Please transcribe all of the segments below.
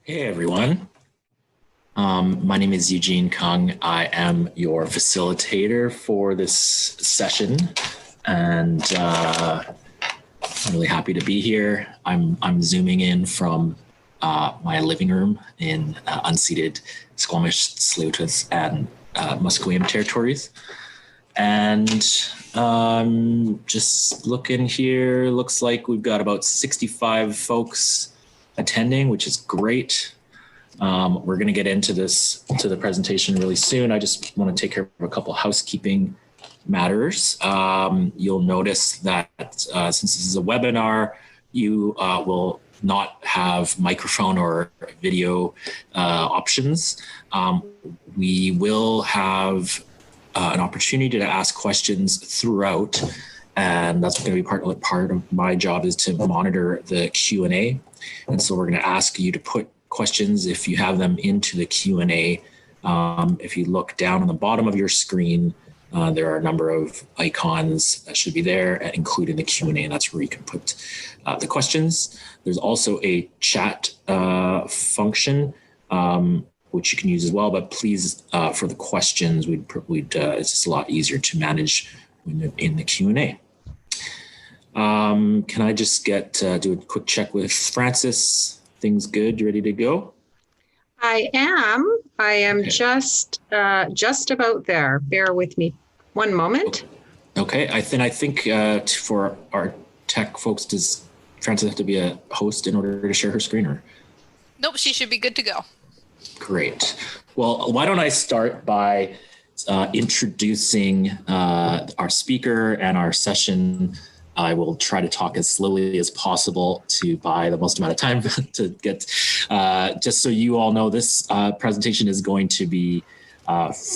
Hey everyone. My name is Eugene Kung. I am your facilitator for this session, and I'm really happy to be here. I'm zooming in from my living room in unceded Squamish, Tsleil-Waututh, and Musqueam territories, and just looking here. Looks like we've got about 65 folks attending, which is great. We're going to get into the presentation really soon. I just want to take care of a couple housekeeping matters. You'll notice that since this is a webinar, you will not have microphone or video options. We will have an opportunity to ask questions throughout, and that's going to be part of my job is to monitor the Q&A. And so we're going to ask you to put questions, if you have them, into the Q&A. If you look down on the bottom of your screen, there are a number of icons that should be there, including the Q&A, and that's where you can put the questions. There's also a chat function, which you can use as well, but please, for the questions, it's just a lot easier to manage when in the Q&A. Can I just do a quick check with Frances? Things good? You ready to go? I am Okay. just about there. Bear with me one moment. Okay. I think for our tech folks, does Frances have to be a host in order to share her screen, or? Nope, she should be good to go. Great. Well, why don't I start by introducing our speaker and our session. I will try to talk as slowly as possible to buy the most amount of time to get, just so you all know, this presentation is going to be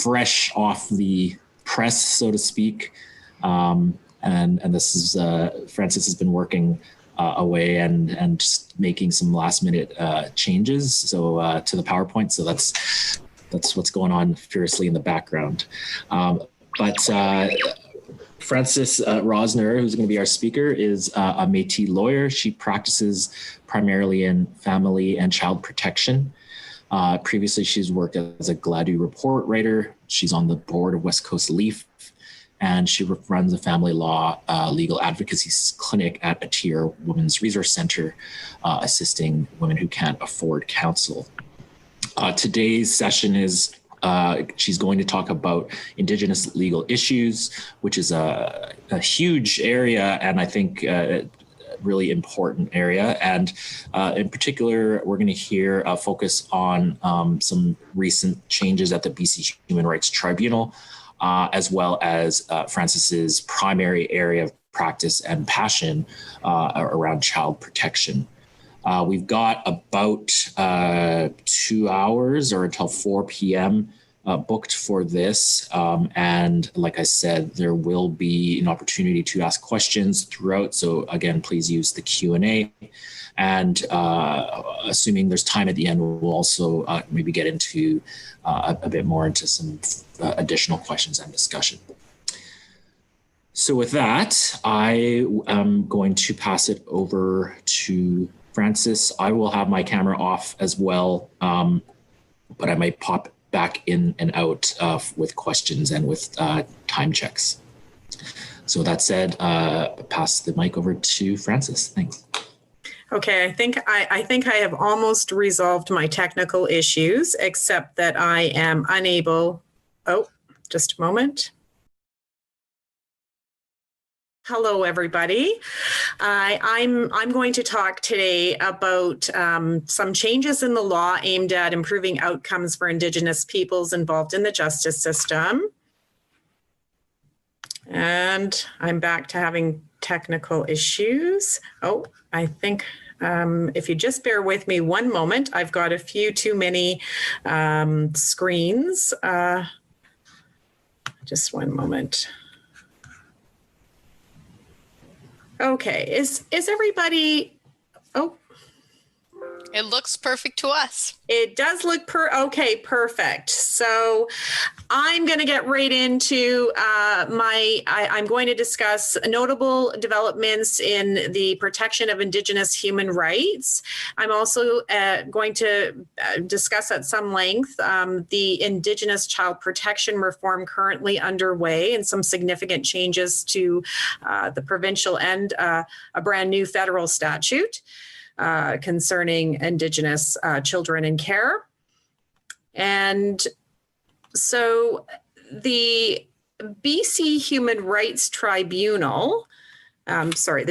fresh off the press, so to speak. And this is, Frances has been working away and just making some last minute changes to the PowerPoint. So that's what's going on furiously in the background. Frances Rosner, who's going to be our speaker, is a Métis lawyer. She practices primarily in family and child protection. Previously, she's worked as a Gladue report writer. She's on the board of West Coast Leaf, and she runs a family law legal advocacy clinic at Atier Women's Resource Center, assisting women who can't afford counsel. Today's session is she's going to talk about Indigenous legal issues, which is a huge area, and I think a really important area. And in particular, we're going to hear a focus on some recent changes at the BC Human Rights Tribunal, as well as Frances's primary area of practice and passion around child protection. We've got about 2 hours or until 4 p.m. Booked for this. And like I said, there will be an opportunity to ask questions throughout. So again, please use the Q&A. And assuming there's time at the end, we'll also maybe get into a bit more into some additional questions and discussion. So with that, I am going to pass it over to Frances. I will have my camera off as well, but I might pop back in and out with questions and with time checks. So that said, pass the mic over to Frances. Thanks. Okay, I think I have almost resolved my technical issues, except that I am unable. Oh, just a moment. Hello, everybody. I'm going to talk today about some changes in the law aimed at improving outcomes for Indigenous peoples involved in the justice system. And I'm back to having technical issues. Oh, I think if you just bear with me one moment, I've got a few too many screens. Just one moment. Okay, is everybody, oh, It looks perfect to us. It does look okay, perfect. So I'm going to get right into I'm going to discuss notable developments in the protection of Indigenous human rights. I'm also going to discuss at some length the Indigenous child protection reform currently underway and some significant changes to the provincial and a brand new federal statute concerning Indigenous children in care. And so the BC Human Rights Tribunal, I'm sorry,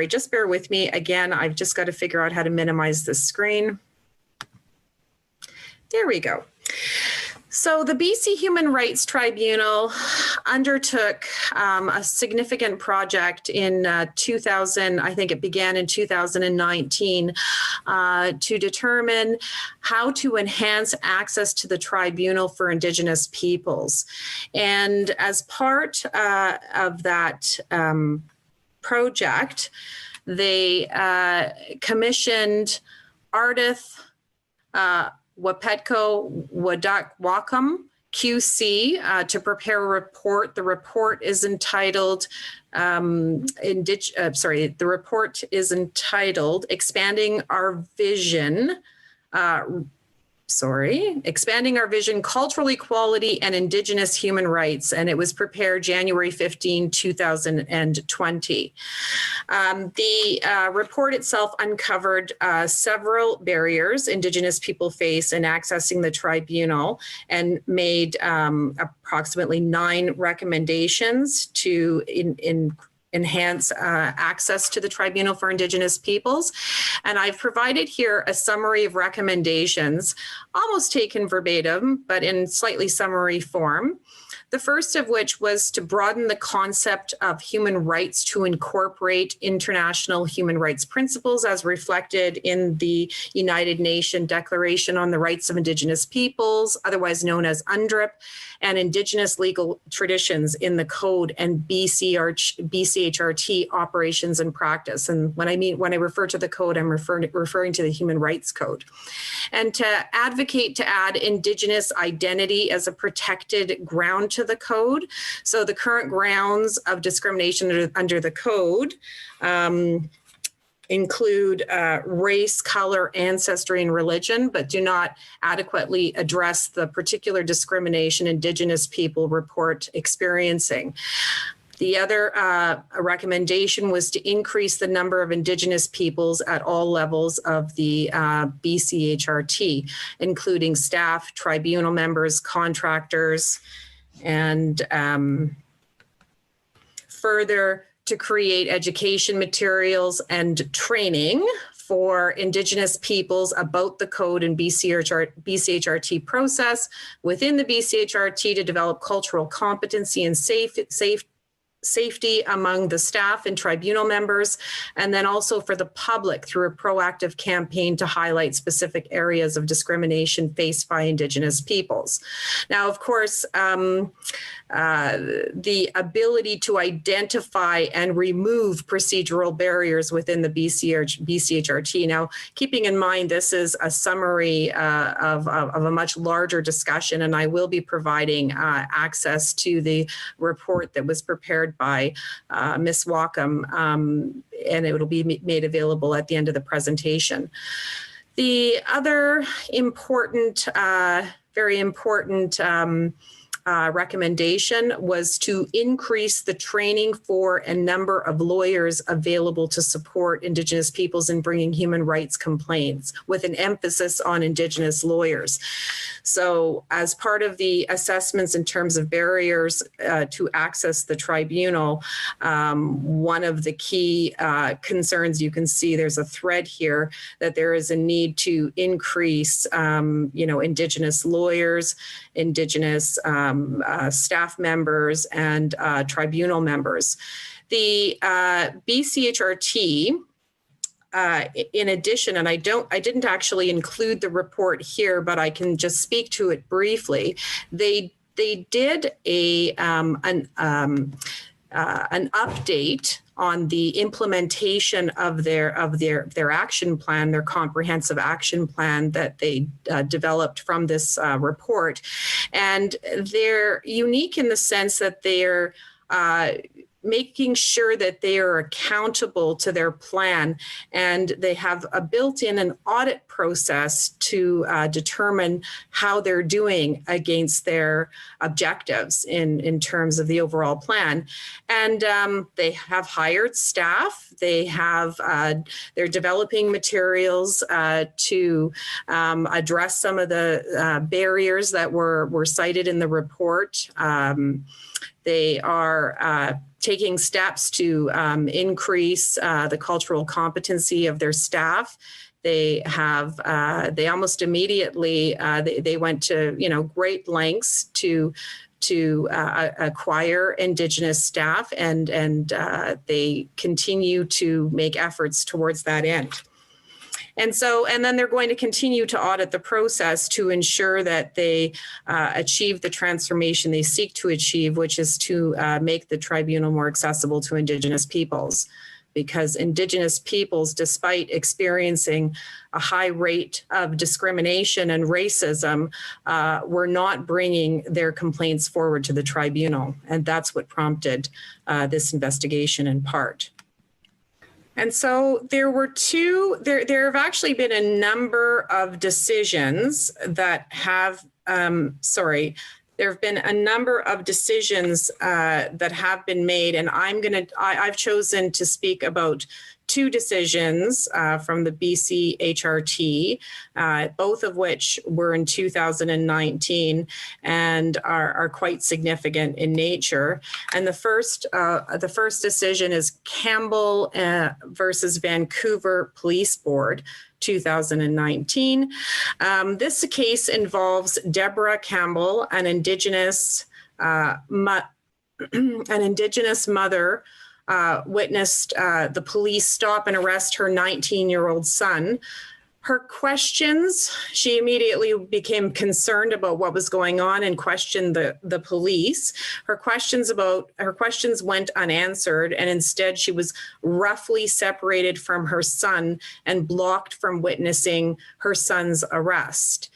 just bear with me. Again, I've just got to figure out how to minimize the screen. There we go. So the BC Human Rights Tribunal undertook a significant project in 2000, I think it began in 2019, to determine how to enhance access to the tribunal for Indigenous peoples. And as part of that project, they commissioned Ardith Wapetko Wadak Wakam QC to prepare a report. The report is entitled Expanding Our Vision. Expanding Our Vision, Cultural Equality and Indigenous Human Rights, and it was prepared January 15, 2020. The report itself uncovered several barriers Indigenous people face in accessing the tribunal and made approximately 9 recommendations to enhance access to the tribunal for Indigenous peoples. And I've provided here a summary of recommendations, almost taken verbatim, but in slightly summary form. The first of which was to broaden the concept of human rights to incorporate international human rights principles as reflected in the United Nations Declaration on the Rights of Indigenous Peoples, otherwise known as UNDRIP, and Indigenous legal traditions in the code and BCHRT operations and practice. And when I refer to the code, I'm referring to the Human Rights Code. And to advocate to add Indigenous identity as a protected ground to the code. So the current grounds of discrimination under the code include race, color, ancestry, and religion, but do not adequately address the particular discrimination Indigenous people report experiencing. The other recommendation was to increase the number of Indigenous peoples at all levels of the BCHRT, including staff, tribunal members, contractors, and further to create education materials and training for Indigenous peoples about the code and BCHRT process within the BCHRT to develop cultural competency and safety among the staff and tribunal members, and then also for the public through a proactive campaign to highlight specific areas of discrimination faced by Indigenous peoples. Now, of course, the ability to identify and remove procedural barriers within the BCHRT. Now, keeping in mind this is a summary of a much larger discussion, and I will be providing access to the report that was prepared by Ms. Wacom, and it will be made available at the end of the presentation. The other important, very important recommendation was to increase the training for a number of lawyers available to support Indigenous peoples in bringing human rights complaints, with an emphasis on Indigenous lawyers. So as part of the assessments in terms of barriers to access the tribunal, one of the key concerns, you can see there's a thread here, that there is a need to increase Indigenous lawyers, Indigenous staff members, and tribunal members. The BCHRT, in addition, and I didn't actually include the report here, but I can just speak to it briefly. They did an update on the implementation of their action plan, their comprehensive action plan that they developed from this report. And they're unique in the sense that they're making sure that they are accountable to their plan, and they have a built-in an audit process to determine how they're doing against their objectives in terms of the overall plan. And they have hired staff. They have they're developing materials to address some of the barriers that were cited in the report. They are taking steps to increase the cultural competency of their staff. They have, they almost immediately, they went to, great lengths to acquire Indigenous staff, and they continue to make efforts towards that end. And then they're going to continue to audit the process to ensure that they achieve the transformation they seek to achieve, which is to make the tribunal more accessible to Indigenous peoples. Because Indigenous peoples, despite experiencing a high rate of discrimination and racism, were not bringing their complaints forward to the tribunal. And that's what prompted this investigation in part. And so there have actually been a number of decisions that have, there have been a number of decisions that have been made, and I've chosen to speak about two decisions from the BC HRT, both of which were in 2019 and are quite significant in nature. And the first decision is Campbell versus Vancouver Police Board, 2019. This case involves Deborah Campbell, an Indigenous mother witnessed the police stop and arrest her 19-year-old son. Her questions, she immediately became concerned about what was going on and questioned the police. Her questions went unanswered, and instead she was roughly separated from her son and blocked from witnessing her son's arrest.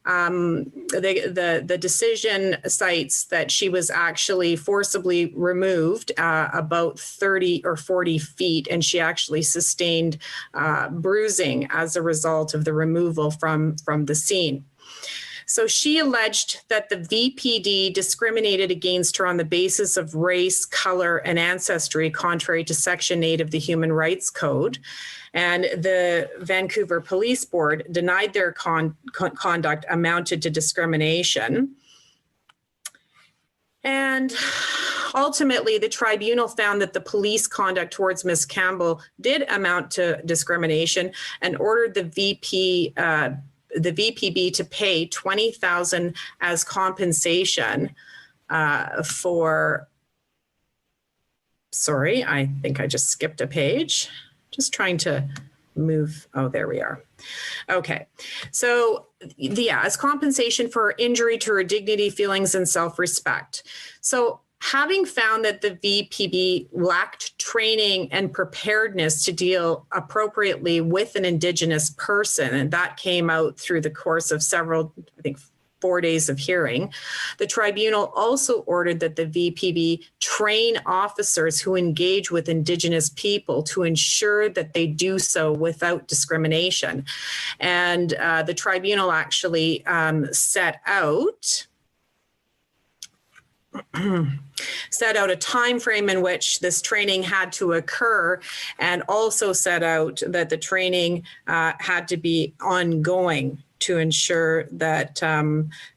The decision cites that she was actually forcibly removed about 30 or 40 feet, and she actually sustained bruising as a result of the removal from the scene. So she alleged that the VPD discriminated against her on the basis of race, color, and ancestry, contrary to Section 8 of the Human Rights Code. And the Vancouver Police Board denied their conduct amounted to discrimination. And ultimately, the tribunal found that the police conduct towards Ms. Campbell did amount to discrimination and ordered the VPB to pay $20,000 as compensation for, sorry, I think I just skipped a page. Just trying to move. Oh, there we are. Okay. So as compensation for her injury to her dignity, feelings, and self-respect. So having found that the VPB lacked training and preparedness to deal appropriately with an Indigenous person, and that came out through the course of several, I think, 4 days of hearing, the tribunal also ordered that the VPB train officers who engage with Indigenous people to ensure that they do so without discrimination. And the tribunal actually set out a time frame in which this training had to occur, and also set out that the training had to be ongoing to ensure that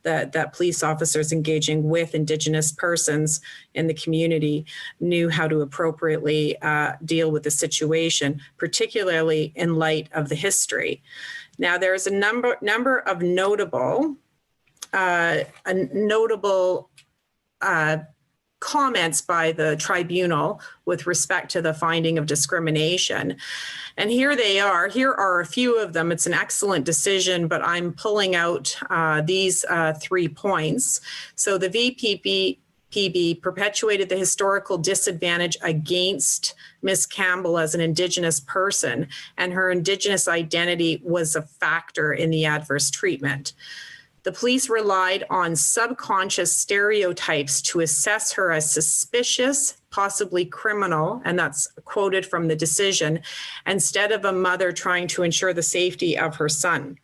that police officers engaging with Indigenous persons in the community knew how to appropriately deal with the situation, particularly in light of the history. Now, there's a number of notable comments by the tribunal with respect to the finding of discrimination. And here they are. Here are a few of them. It's an excellent decision, but I'm pulling out these 3 points. So the VPB PB perpetuated the historical disadvantage against Miss Campbell as an Indigenous person, and her Indigenous identity was a factor in the adverse treatment. The police relied on subconscious stereotypes to assess her as suspicious, possibly criminal, and that's quoted from the decision, instead of a mother trying to ensure the safety of her son.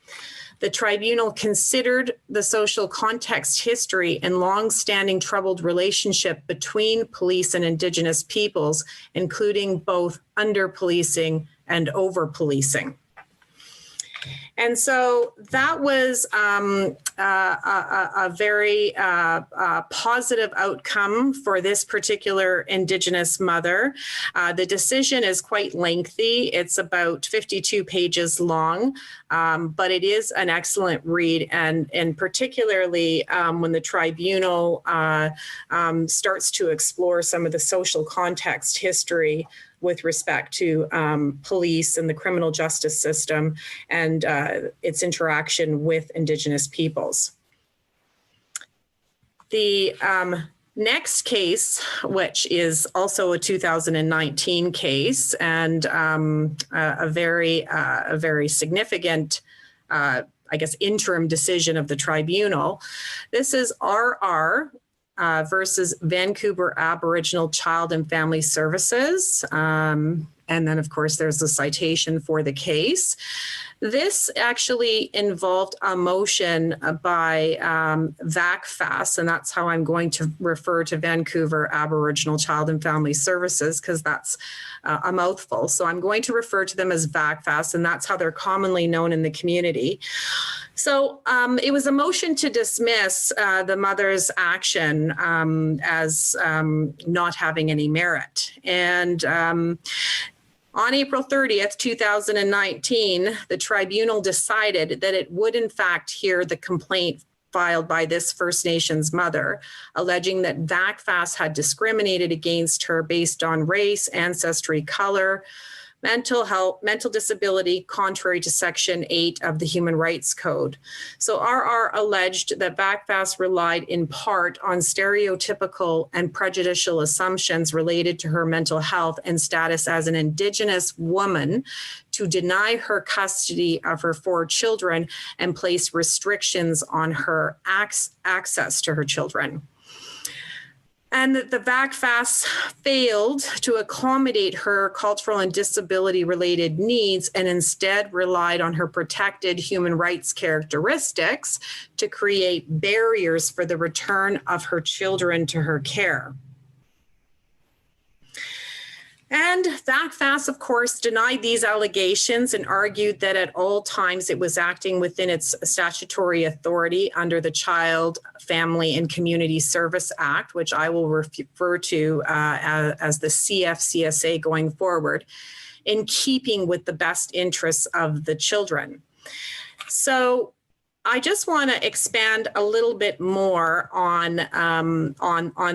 The tribunal considered the social context, history, and long-standing troubled relationship between police and Indigenous peoples, including both under-policing and over-policing. And so that was a very positive outcome for this particular Indigenous mother. The decision is quite lengthy. It's about 52 pages long, but it is an excellent read. And particularly when the tribunal starts to explore some of the social context history with respect to police and the criminal justice system and its interaction with Indigenous peoples. The next case, which is also a 2019 case and a very significant I guess, interim decision of the tribunal. This is RR versus Vancouver Aboriginal Child and Family Services. And then, of course, there's a citation for the case. This actually involved a motion by VACFAS, and that's how I'm going to refer to Vancouver Aboriginal Child and Family Services, because that's a mouthful. So I'm going to refer to them as VACFAS, and that's how they're commonly known in the community. So it was a motion to dismiss the mother's action as not having any merit. And on April 30th, 2019, the tribunal decided that it would in fact hear the complaint filed by this First Nations mother, alleging that VACFAS had discriminated against her based on race, ancestry, color, mental health, mental disability, contrary to Section 8 of the Human Rights Code. So RR alleged that VACFAS relied in part on stereotypical and prejudicial assumptions related to her mental health and status as an Indigenous woman to deny her custody of her 4 children and place restrictions on her access to her children. And that the VACFAS failed to accommodate her cultural and disability-related needs and instead relied on her protected human rights characteristics to create barriers for the return of her children to her care. And VACFAS, of course, denied these allegations and argued that at all times it was acting within its statutory authority under the Child, Family and Community Service Act, which I will refer to as the CFCSA going forward, in keeping with the best interests of the children. So I just want to expand a little bit more on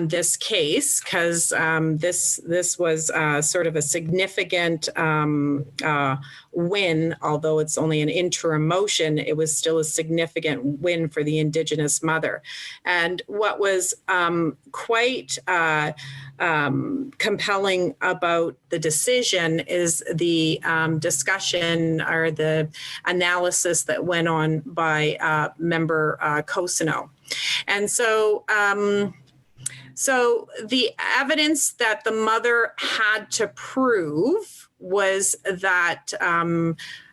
this case, because this was sort of a significant win. Although it's only an interim motion, it was still a significant win for the Indigenous mother. And what was quite compelling about the decision is the discussion or the analysis that went on by member Cosino. And so the evidence that the mother had to prove was that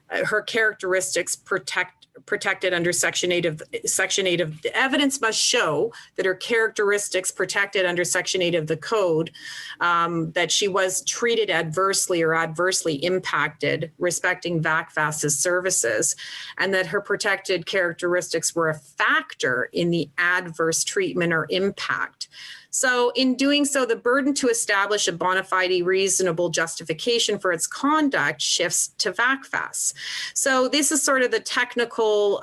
her characteristics protected under Section 8 of the evidence must show that her characteristics protected under Section 8 of the code, that she was treated adversely or adversely impacted respecting VACFAS's services, and that her protected characteristics were a factor in the adverse treatment or impact. So in doing so, the burden to establish a bona fide reasonable justification for its conduct shifts to VACFAS. So this is sort of the technical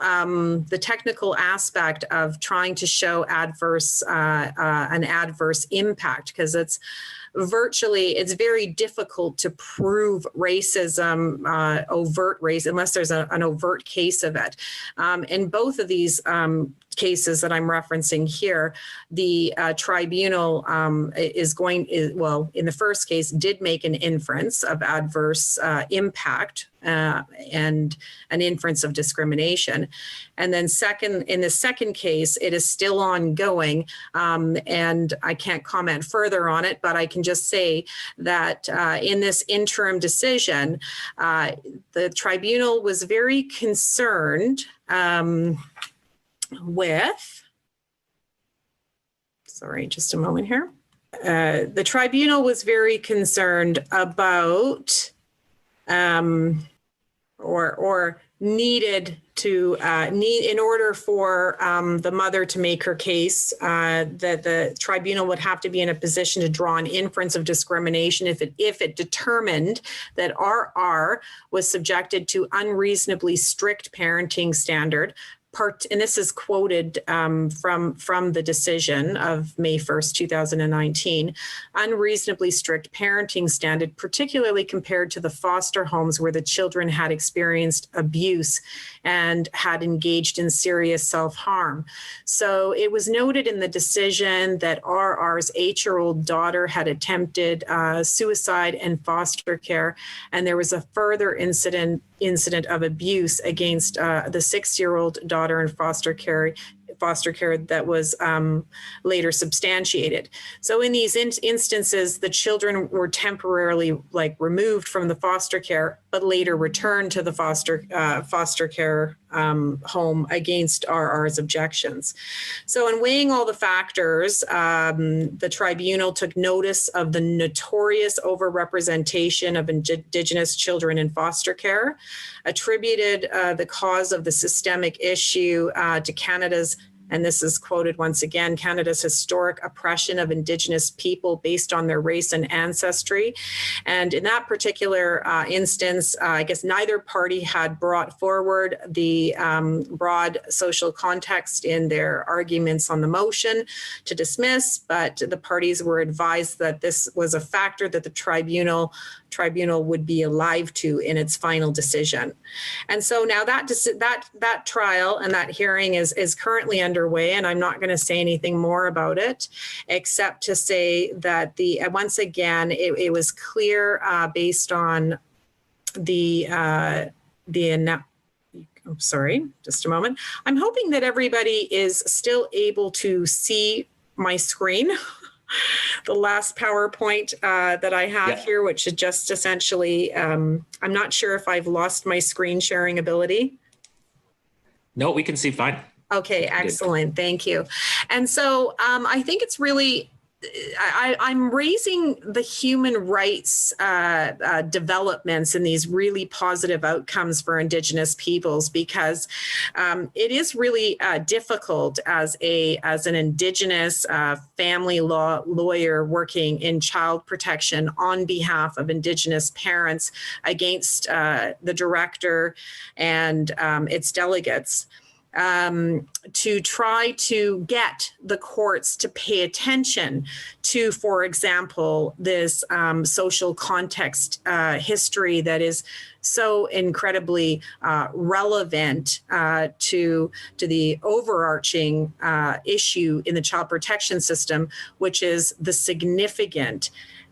aspect of trying to show an adverse impact, because it's virtually, it's very difficult to prove racism, overt race, unless there's an overt case of it. In both of these cases that I'm referencing here, the tribunal well, in the first case, did make an inference of adverse impact and an inference of discrimination. And then in the second case, it is still ongoing, and I can't comment further on it, but I can just say that in this interim decision, the tribunal was very concerned with, sorry, just a moment here. The tribunal was very concerned about, or needed to, in order for the mother to make her case, that the tribunal would have to be in a position to draw an inference of discrimination if it determined that RR was subjected to unreasonably strict parenting standard. And this is quoted from the decision of May 1st, 2019, unreasonably strict parenting standard, particularly compared to the foster homes where the children had experienced abuse and had engaged in serious self-harm. So it was noted in the decision that RR's 8-year-old daughter had attempted suicide and foster care, and there was a further incident of abuse against the 6-year-old daughter in foster care that was later substantiated. So in these instances, the children were temporarily removed from the foster care, but later returned to the foster care home against RR's objections. So in weighing all the factors, the tribunal took notice of the notorious overrepresentation of Indigenous children in foster care, attributed the cause of the systemic issue to Canada's, and this is quoted once again, Canada's historic oppression of Indigenous people based on their race and ancestry. And in that particular instance, I guess neither party had brought forward the broad social context in their arguments on the motion to dismiss, but the parties were advised that this was a factor that the tribunal would be alive to in its final decision. And so now that trial and that hearing is currently underway, and I'm not going to say anything more about it, except to say that once again, it was clear based on sorry, just a moment. I'm hoping that everybody is still able to see my screen. The last PowerPoint that I have here, which is just essentially, I'm not sure if I've lost my screen sharing ability. No, we can see fine. Okay, excellent. Thank you. And so I think it's really, I'm raising the human rights developments and these really positive outcomes for Indigenous peoples, because it is really difficult as an Indigenous family law lawyer working in child protection on behalf of Indigenous parents against the director and its delegates. To try to get the courts to pay attention to, for example, this social context history that is so incredibly relevant to the overarching issue in the child protection system, which is the significant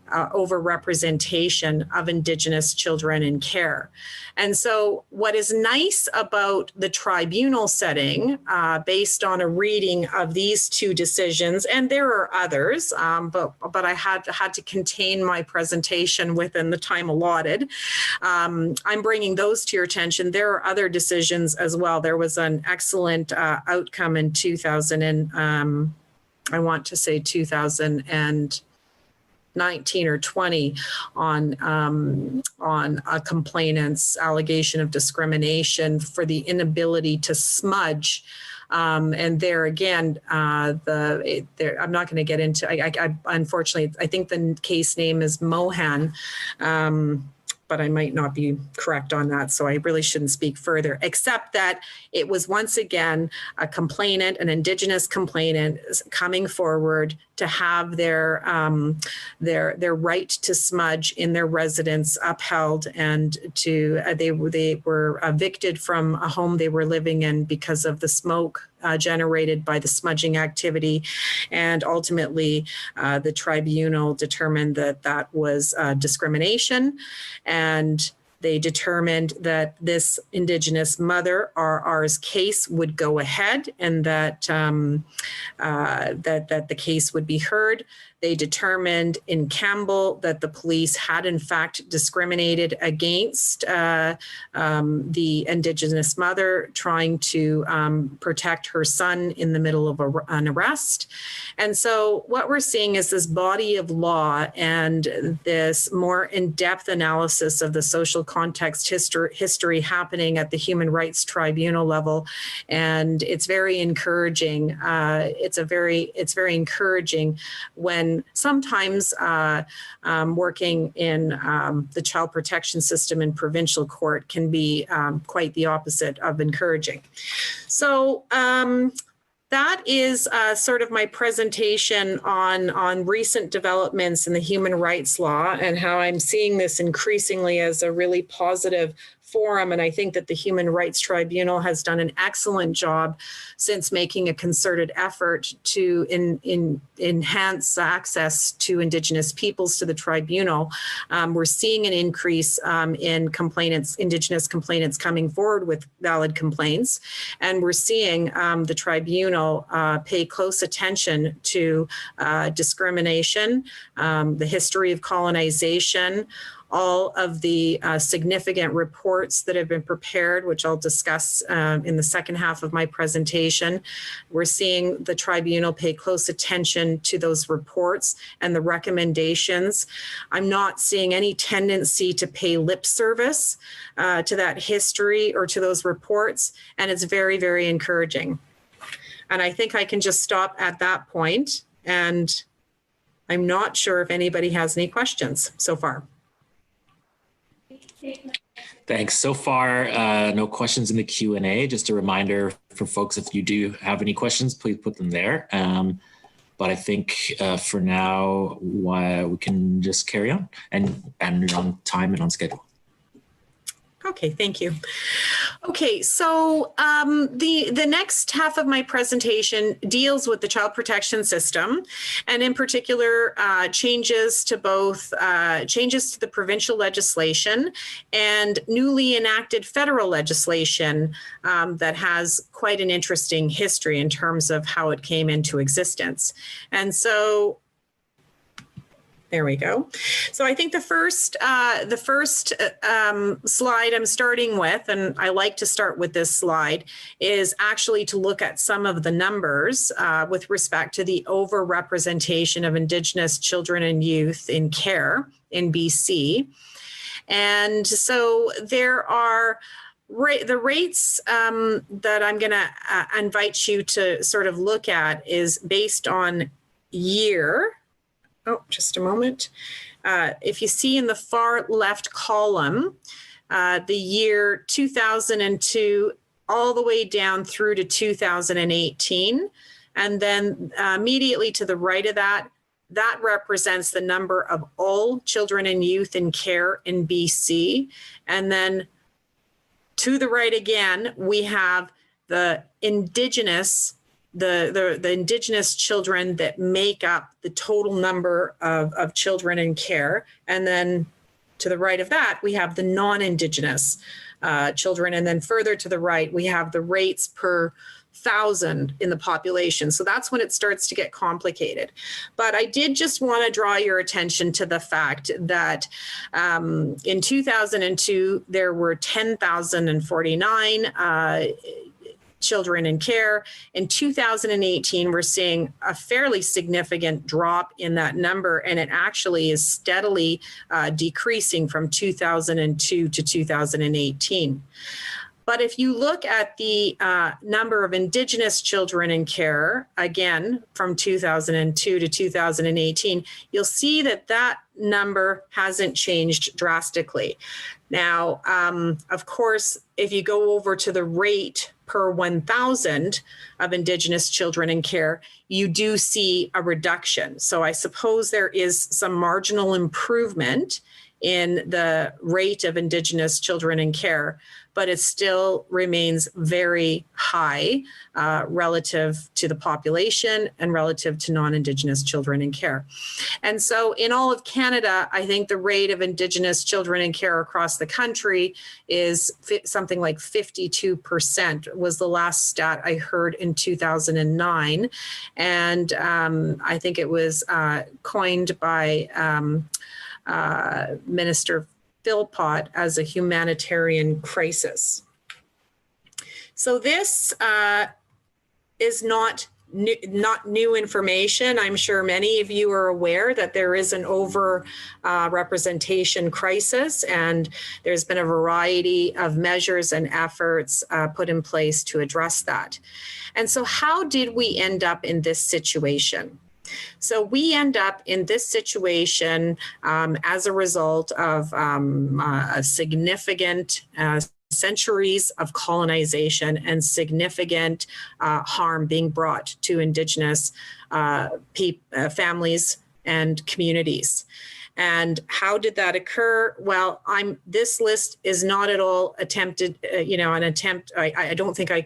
overrepresentation of Indigenous children in care. And so what is nice about the tribunal setting, based on a reading of these two decisions, and there are others, but I had to contain my presentation within the time allotted. I'm bringing those to your attention. There are other decisions as well. There was an excellent outcome in 2000 and I want to say 2019 or 20 on a complainant's allegation of discrimination for the inability to smudge. And there again, I'm not going to get into, unfortunately, I think the case name is Mohan. but I might not be correct on that, so I really shouldn't speak further, except that it was once again a complainant, an Indigenous complainant, coming forward to have their right to smudge in their residence upheld, and to they were evicted from a home they were living in because of the smoke generated by the smudging activity, and ultimately the tribunal determined that that was discrimination, and they determined that this Indigenous mother, RR's case, would go ahead, and that that the case would be heard. They determined in Campbell that the police had in fact discriminated against the Indigenous mother trying to protect her son in the middle of an arrest. And so what we're seeing is this body of law and this more in-depth analysis of the social context history happening at the Human Rights Tribunal level. And it's very encouraging. It's very encouraging when sometimes working in the child protection system in provincial court can be quite the opposite of encouraging. So that is sort of my presentation on recent developments in the human rights law and how I'm seeing this increasingly as a really positive forum. And I think that the Human Rights Tribunal has done an excellent job since making a concerted effort to enhance access to Indigenous peoples to the tribunal. We're seeing an increase in complainants, Indigenous complainants coming forward with valid complaints. And we're seeing the tribunal pay close attention to discrimination, the history of colonization, all of the significant reports that have been prepared, which I'll discuss in the second half of my presentation. We're seeing the tribunal pay close attention to those reports and the recommendations. I'm not seeing any tendency to pay lip service to that history or to those reports, and it's very, very encouraging. And I think I can just stop at that point, and I'm not sure if anybody has any questions so far. Thanks. So far, no questions in the Q&A. Just a reminder for folks, if you do have any questions, please put them there. But I think for now, we can just carry on and you're on time and on schedule. Okay, thank you. Okay, so the next half of my presentation deals with the child protection system, and in particular, changes to both changes to the provincial legislation and newly enacted federal legislation that has quite an interesting history in terms of how it came into existence. And so there we go. So I think the first slide I'm starting with, and I like to start with this slide, is actually to look at some of the numbers with respect to the overrepresentation of Indigenous children and youth in care in BC. And so there are the rates that I'm going to invite you to sort of look at is based on year. Oh, just a moment. If you see in the far left column, the year 2002 all the way down through to 2018. And then immediately to the right of that, that represents the number of all children and youth in care in BC. And then to the right again, we have the Indigenous the Indigenous children that make up the total number of children in care. And then to the right of that, we have the non-Indigenous children. And then further to the right, we have the rates per 1,000 in the population. So that's when it starts to get complicated. But I did just want to draw your attention to the fact that in 2002, there were 10,049 children in care. In 2018, we're seeing a fairly significant drop in that number, and it actually is steadily decreasing from 2002 to 2018. But if you look at the number of Indigenous children in care, again, from 2002 to 2018, you'll see that that number hasn't changed drastically. Now, of course, if you go over to the rate per 1,000 of Indigenous children in care, you do see a reduction. So I suppose there is some marginal improvement in the rate of Indigenous children in care, but it still remains very high relative to the population and relative to non-Indigenous children in care. And so in all of Canada, I think the rate of Indigenous children in care across the country is something like 52% was the last stat I heard in 2009. And I think it was coined by Minister Philpott as a humanitarian crisis. So this is not new information. I'm sure many of you are aware that there is an over representation crisis, and there's been a variety of measures and efforts put in place to address that. And so how did we end up in this situation? So we end up in this situation as a result of a significant centuries of colonization and significant harm being brought to Indigenous families and communities. And how did that occur? Well, this list is not at all attempted, an attempt. I don't think I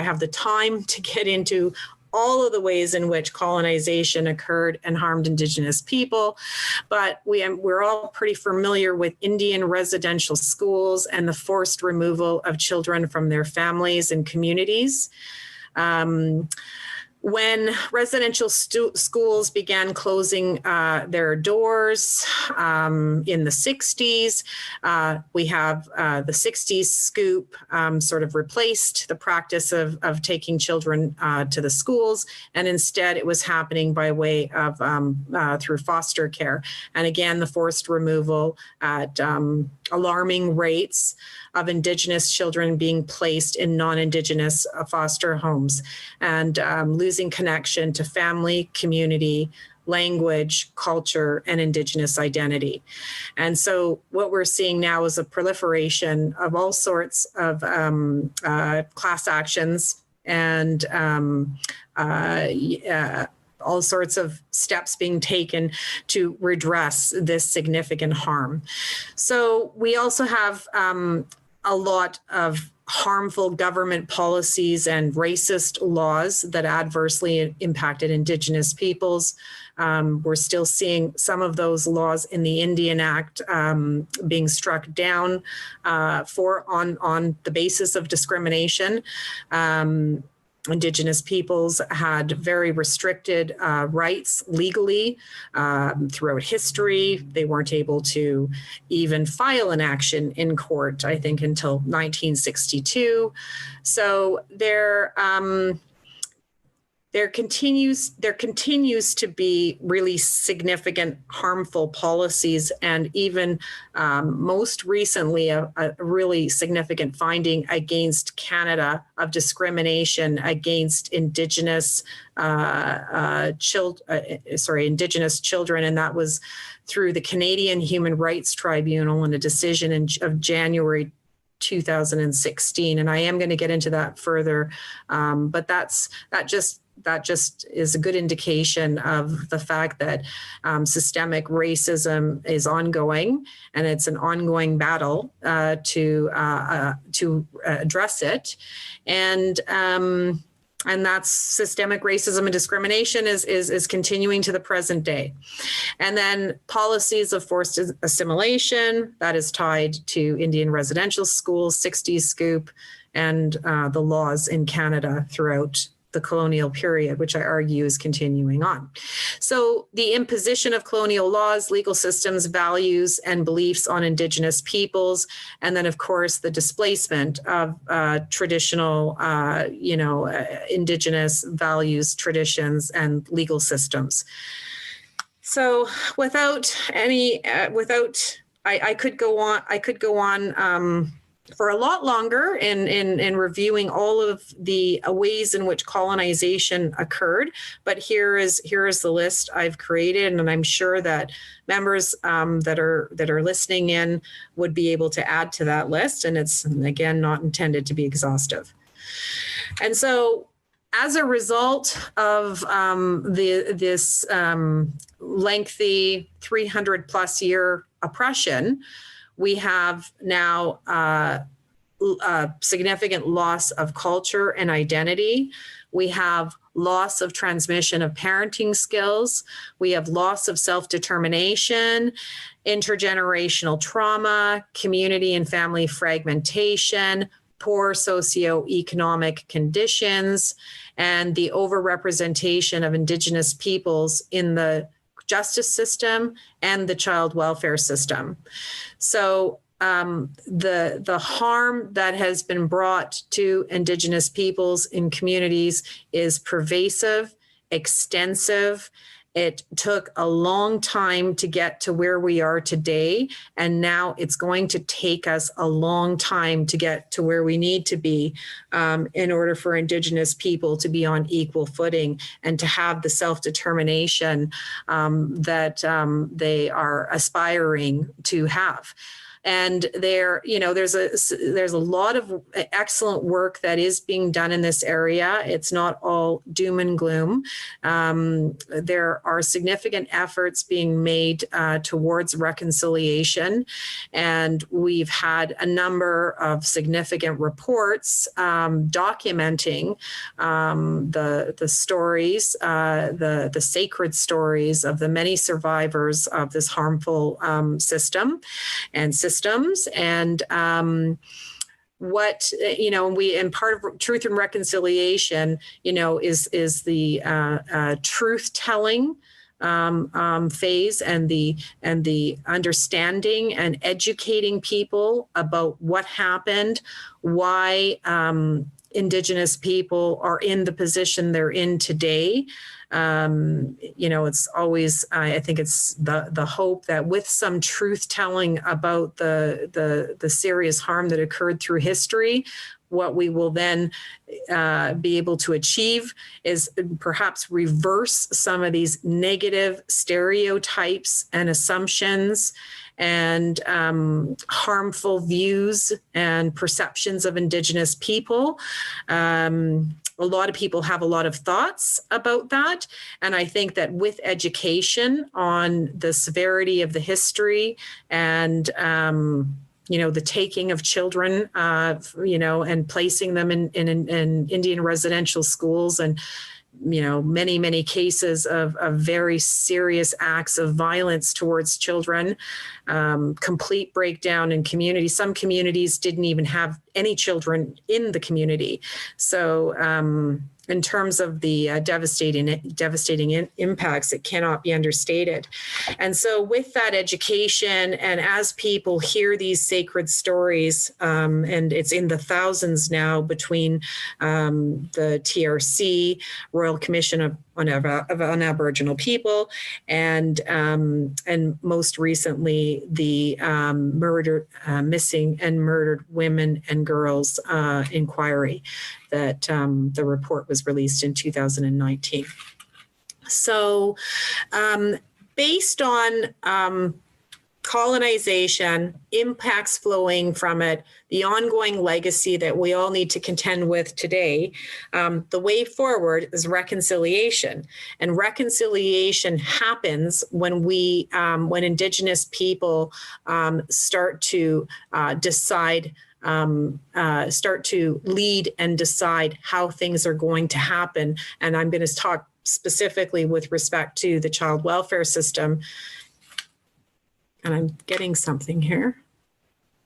have the time to get into all of the ways in which colonization occurred and harmed Indigenous people. But we're all pretty familiar with Indian residential schools and the forced removal of children from their families and communities. When residential schools began closing their doors in the 60s, we have the 60s scoop sort of replaced the practice of taking children to the schools, and instead it was happening by way of through foster care. And again, the forced removal at alarming rates of Indigenous children being placed in non-Indigenous foster homes and losing connection to family, community, language, culture, and Indigenous identity. And so what we're seeing now is a proliferation of all sorts of class actions and all sorts of steps being taken to redress this significant harm. So we also have a lot of harmful government policies and racist laws that adversely impacted Indigenous peoples. We're still seeing some of those laws in the Indian Act being struck down on the basis of discrimination. Indigenous peoples had very restricted rights legally throughout history. They weren't able to even file an action in court, I think, until 1962. So there continues to be really significant harmful policies, and even most recently a really significant finding against Canada of discrimination against Indigenous Indigenous children, and that was through the Canadian Human Rights Tribunal in a decision of January 2016. And I am going to get into that further, but that just is a good indication of the fact that systemic racism is ongoing, and it's an ongoing battle to address it. And that's systemic racism and discrimination is continuing to the present day. And then policies of forced assimilation, that is tied to Indian residential schools, 60s scoop, and the laws in Canada throughout the colonial period, which I argue is continuing on. So the imposition of colonial laws, legal systems, values, and beliefs on Indigenous peoples, and then of course the displacement of traditional, Indigenous values, traditions, and legal systems. So I could go on for a lot longer in reviewing all of the ways in which colonization occurred. But here is the list I've created, and I'm sure that members that are listening in would be able to add to that list. And it's, again, not intended to be exhaustive. And so, as a result of this lengthy 300 plus year oppression, we have now a significant loss of culture and identity. We have loss of transmission of parenting skills. We have loss of self-determination, intergenerational trauma, community and family fragmentation, poor socioeconomic conditions, and the overrepresentation of Indigenous peoples in the justice system and the child welfare system. So the harm that has been brought to Indigenous peoples in communities is pervasive, extensive. It took a long time to get to where we are today, and now it's going to take us a long time to get to where we need to be in order for Indigenous people to be on equal footing and to have the self-determination that they are aspiring to have. And there's a lot of excellent work that is being done in this area. It's not all doom and gloom. There are significant efforts being made towards reconciliation, and we've had a number of significant reports documenting the stories, the sacred stories of the many survivors of this harmful system and systems. And what, we, and part of Truth and Reconciliation, is the truth telling phase and the understanding and educating people about what happened, why Indigenous people are in the position they're in today. It's always, I think it's the hope that with some truth telling about the serious harm that occurred through history, what we will then be able to achieve is perhaps reverse some of these negative stereotypes and assumptions and harmful views and perceptions of Indigenous people. A lot of people have a lot of thoughts about that. And I think that with education on the severity of the history and the taking of children, and placing them in Indian residential schools, and many, many cases of very serious acts of violence towards children, complete breakdown in community. Some communities didn't even have any children in the community. So in terms of the devastating impacts, it cannot be understated. And so with that education, and as people hear these sacred stories, and it's in the thousands now between the TRC, Royal Commission on Aboriginal People, and most recently the Missing and Murdered Women and Girls inquiry that the report was released in 2019. So based on colonization, impacts flowing from it, the ongoing legacy that we all need to contend with today, the way forward is reconciliation. And reconciliation happens when when Indigenous people start to decide, start to lead and decide how things are going to happen. And I'm going to talk specifically with respect to the child welfare system. And I'm getting something here.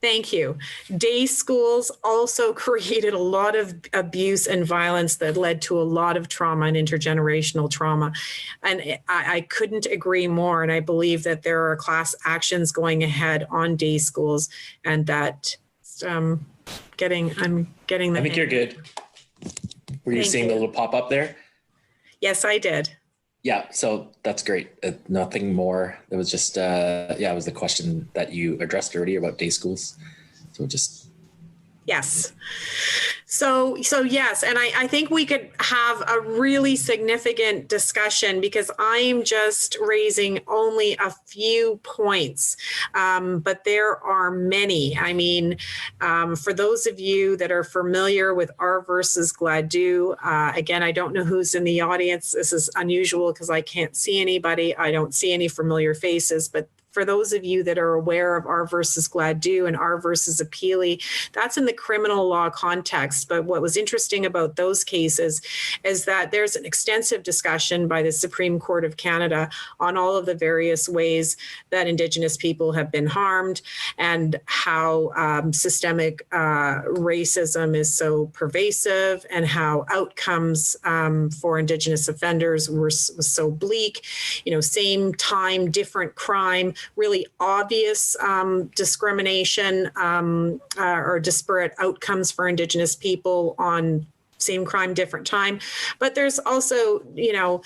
Thank you. Day schools also created a lot of abuse and violence that led to a lot of trauma and intergenerational trauma. And I couldn't agree more. And I believe that there are class actions going ahead on day schools, and that I'm getting the I think you're good. Were you seeing the little pop up there? Yes, I did. Yeah, so that's great. Nothing more. It was just, it was the question that you addressed earlier about day schools. So just Yes. So yes, and I think we could have a really significant discussion because I'm just raising only a few points, but there are many. I mean, for those of you that are familiar with R versus Gladue, again, I don't know who's in the audience. This is unusual because I can't see anybody. I don't see any familiar faces, but for those of you that are aware of R versus Gladue and R versus Appealy, that's in the criminal law context. But what was interesting about those cases is that there's an extensive discussion by the Supreme Court of Canada on all of the various ways that Indigenous people have been harmed and how systemic racism is so pervasive and how outcomes for Indigenous offenders was so bleak. You know, same time, different crime, really obvious discrimination or disparate outcomes for Indigenous people on same crime, different time. But there's also, you know,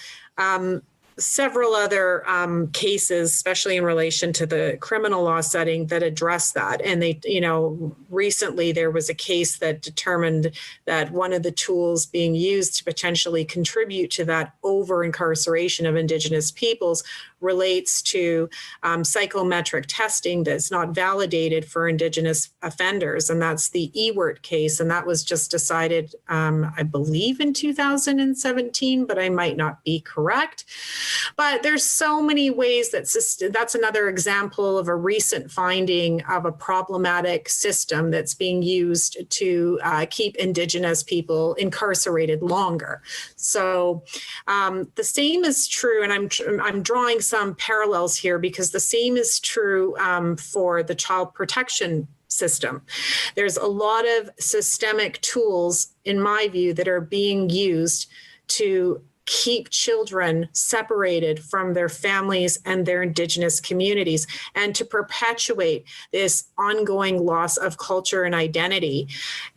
several other cases, especially in relation to the criminal law setting, that address that. And they, you know, recently there was a case that determined that one of the tools being used to potentially contribute to that over-incarceration of Indigenous peoples relates to psychometric testing that's not validated for Indigenous offenders. And that's the Ewert case. And that was just decided, I believe, in 2017, but I might not be correct. But there's so many ways that's another example of a recent finding of a problematic system that's being used to keep Indigenous people incarcerated longer. So the same is true, and I'm drawing some parallels here because the same is true for the child protection system. There's a lot of systemic tools, in my view, that are being used to keep children separated from their families and their Indigenous communities and to perpetuate this ongoing loss of culture and identity.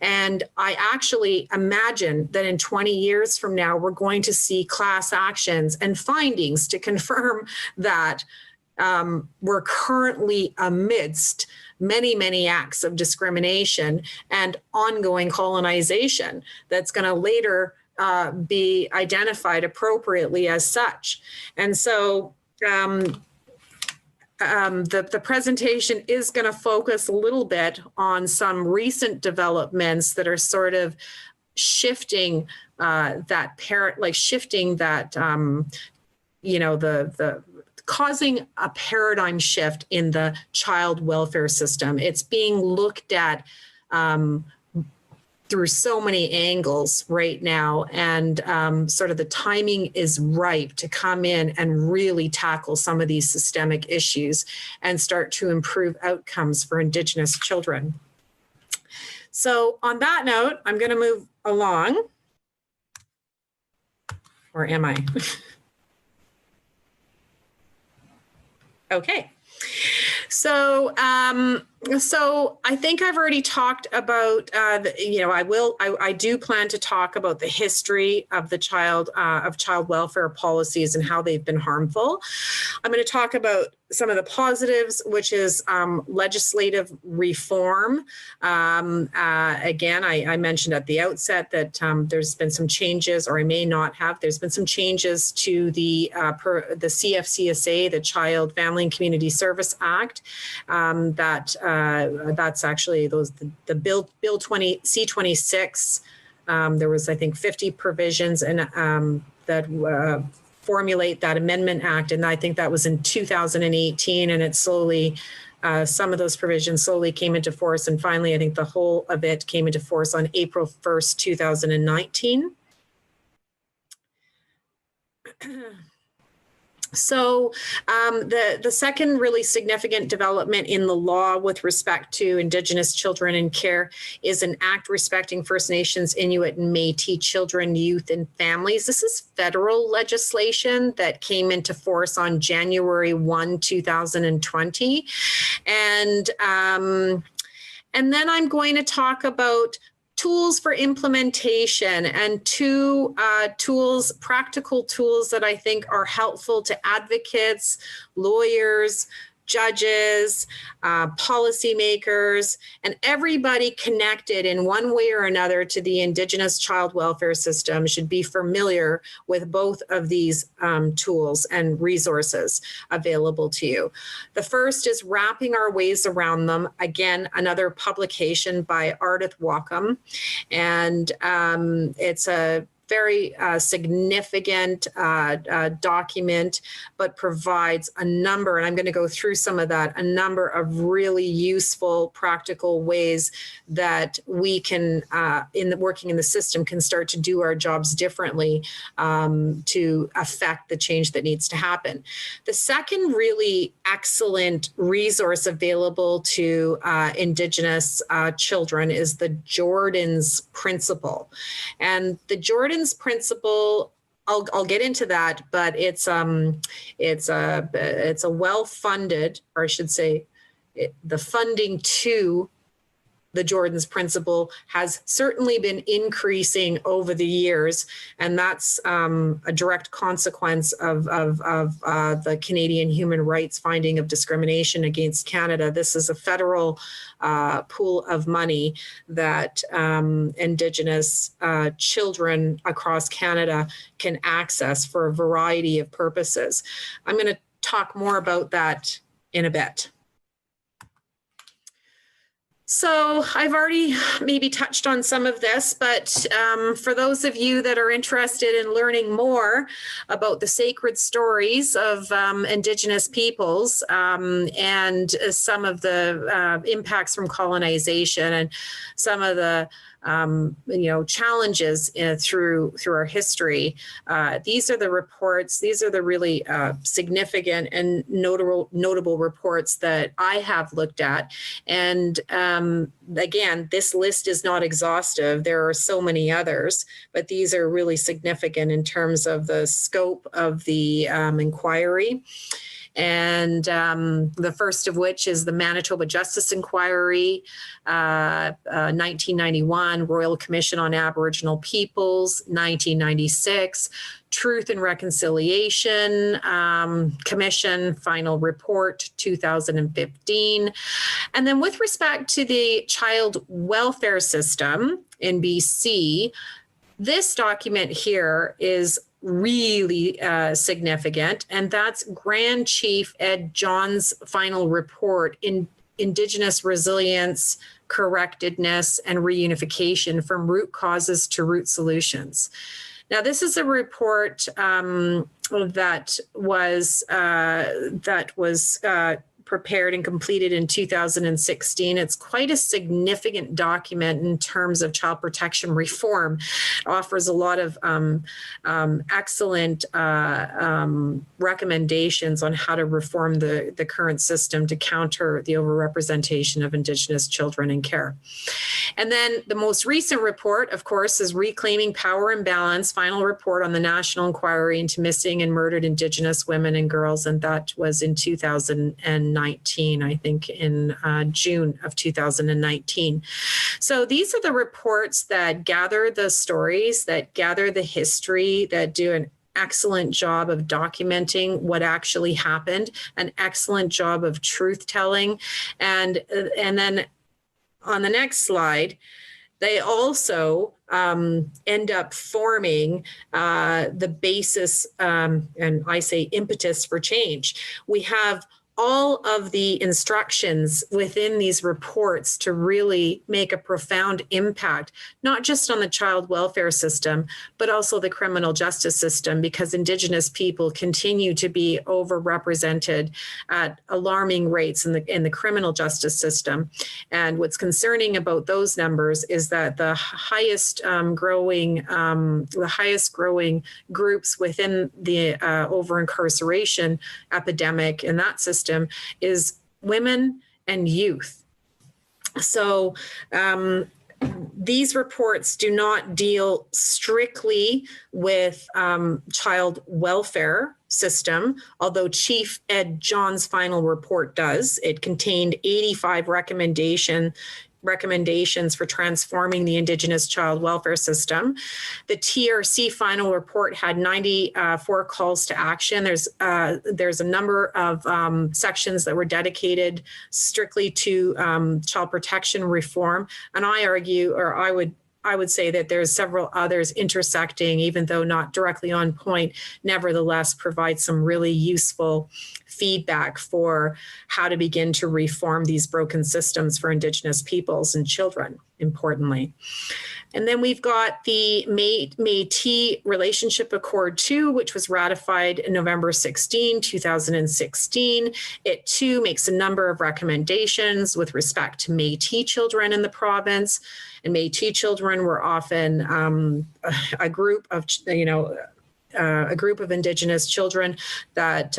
And I actually imagine that in 20 years from now, we're going to see class actions and findings to confirm that we're currently amidst many, many acts of discrimination and ongoing colonization that's going to later be identified appropriately as such. And so the presentation is going to focus a little bit on some recent developments that are sort of shifting causing a paradigm shift in the child welfare system. It's being looked at through so many angles right now, and sort of the timing is ripe to come in and really tackle some of these systemic issues and start to improve outcomes for Indigenous children. So on that note, I'm going to move along. Or am I? Okay. So I think I've already talked about, I do plan to talk about the history of the child welfare policies and how they've been harmful. I'm going to talk about some of the positives, which is legislative reform. Again, I mentioned at the outset that there's been some changes, or I may not have. There's been some changes to the CFCSA, the Child, Family and Community Service Act. That's actually the bill 20 C26. There was, I think, 50 provisions and that formulate that Amendment Act, and I think that was in 2018, and it slowly, some of those provisions slowly came into force, and finally, I think the whole of it came into force on April 1st, 2019. So the second really significant development in the law with respect to Indigenous children in care is an act respecting First Nations, Inuit, and Métis children, youth, and families. This is federal legislation that came into force on January 1, 2020. And then I'm going to talk about tools for implementation and two practical tools that I think are helpful to advocates, lawyers, judges, policymakers, and everybody connected in one way or another to the Indigenous child welfare system should be familiar with both of these tools and resources available to you. The first is Wrapping Our Ways Around Them. Again, another publication by Ardith Wacom. And it's a very significant document, but provides a number, and I'm going to go through some of that, a number of really useful, practical ways that we can, working in the system, can start to do our jobs differently to affect the change that needs to happen. The second really excellent resource available to Indigenous children is the Jordan's Principle. And the Jordan's Principle, I'll get into that, but it's a well-funded, or I should say, the funding to the Jordan's Principle has certainly been increasing over the years, and that's a direct consequence of the Canadian human rights finding of discrimination against Canada. This is a federal pool of money that Indigenous children across Canada can access for a variety of purposes. I'm going to talk more about that in a bit. So I've already maybe touched on some of this, but for those of you that are interested in learning more about the sacred stories of Indigenous peoples and some of the impacts from colonization and some of the challenges through our history. These are the reports. These are the really significant and notable reports that I have looked at. And again, this list is not exhaustive. There are so many others, but these are really significant in terms of the scope of the inquiry. And the first of which is the Manitoba Justice Inquiry, 1991, Royal Commission on Aboriginal Peoples, 1996, Truth and Reconciliation Commission, final report, 2015. And then with respect to the child welfare system in BC, this document here is really significant, and that's Grand Chief Ed John's final report in Indigenous Resilience, Correctedness, and Reunification from Root Causes to Root Solutions. Now, this is a report that was prepared and completed in 2016. It's quite a significant document in terms of child protection reform. It offers a lot of excellent recommendations on how to reform the current system to counter the overrepresentation of Indigenous children in care. And then the most recent report, of course, is Reclaiming Power and Balance, final report on the National Inquiry into Missing and Murdered Indigenous Women and Girls, and that was in 2019, I think in June of 2019. So these are the reports that gather the stories, that gather the history, that do an excellent job of documenting what actually happened, an excellent job of truth telling, and then on the next slide, they also end up forming the basis, and I say impetus for change. We have all of the instructions within these reports to really make a profound impact, not just on the child welfare system, but also the criminal justice system, because Indigenous people continue to be overrepresented at alarming rates in the criminal justice system. And what's concerning about those numbers is that the highest growing groups within the over-incarceration epidemic in that system is women and youth. So these reports do not deal strictly with child welfare system, although Chief Ed John's final report does. It contained 85 recommendations for transforming the Indigenous child welfare system. The TRC final report had 94 calls to action. There's a number of sections that were dedicated strictly to child protection reform, and I would say that there's several others intersecting, even though not directly on point, nevertheless provide some really useful feedback for how to begin to reform these broken systems for Indigenous peoples and children, importantly. And then we've got the Métis Relationship Accord 2, which was ratified in November 16, 2016. It too makes a number of recommendations with respect to Métis children in the province. And Métis children were often a group of, a group of Indigenous children that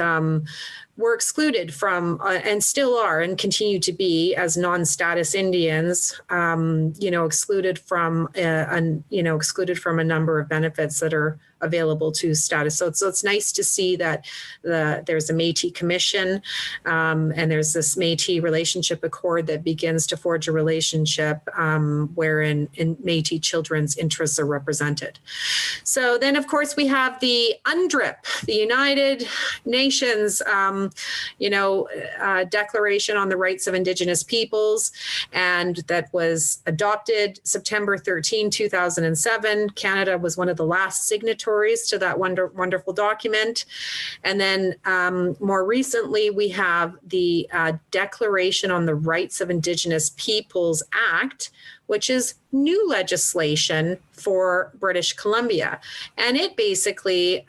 were excluded from, and still are, and continue to be as non-status Indians, excluded from a number of benefits that are available to status. So it's nice to see that there's a Métis Commission and there's this Métis Relationship Accord that begins to forge a relationship wherein Métis children's interests are represented. So then, of course, we have the UNDRIP, the United Nations Declaration on the Rights of Indigenous Peoples, and that was adopted September 13, 2007. Canada was one of the last signatories to that wonderful document. And then more recently, we have the Declaration on the Rights of Indigenous Peoples Act, which is new legislation for British Columbia. And it basically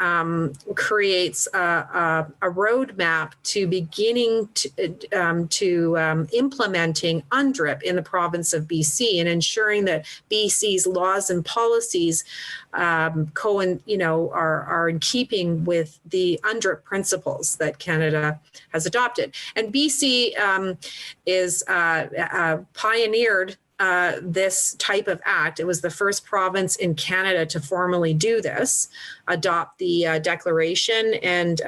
creates a roadmap to beginning to implementing UNDRIP in the province of BC and ensuring that BC's laws and policies are in keeping with the UNDRIP principles that Canada has adopted. And BC is pioneered this type of act. It was the first province in Canada to formally do this, adopt the declaration and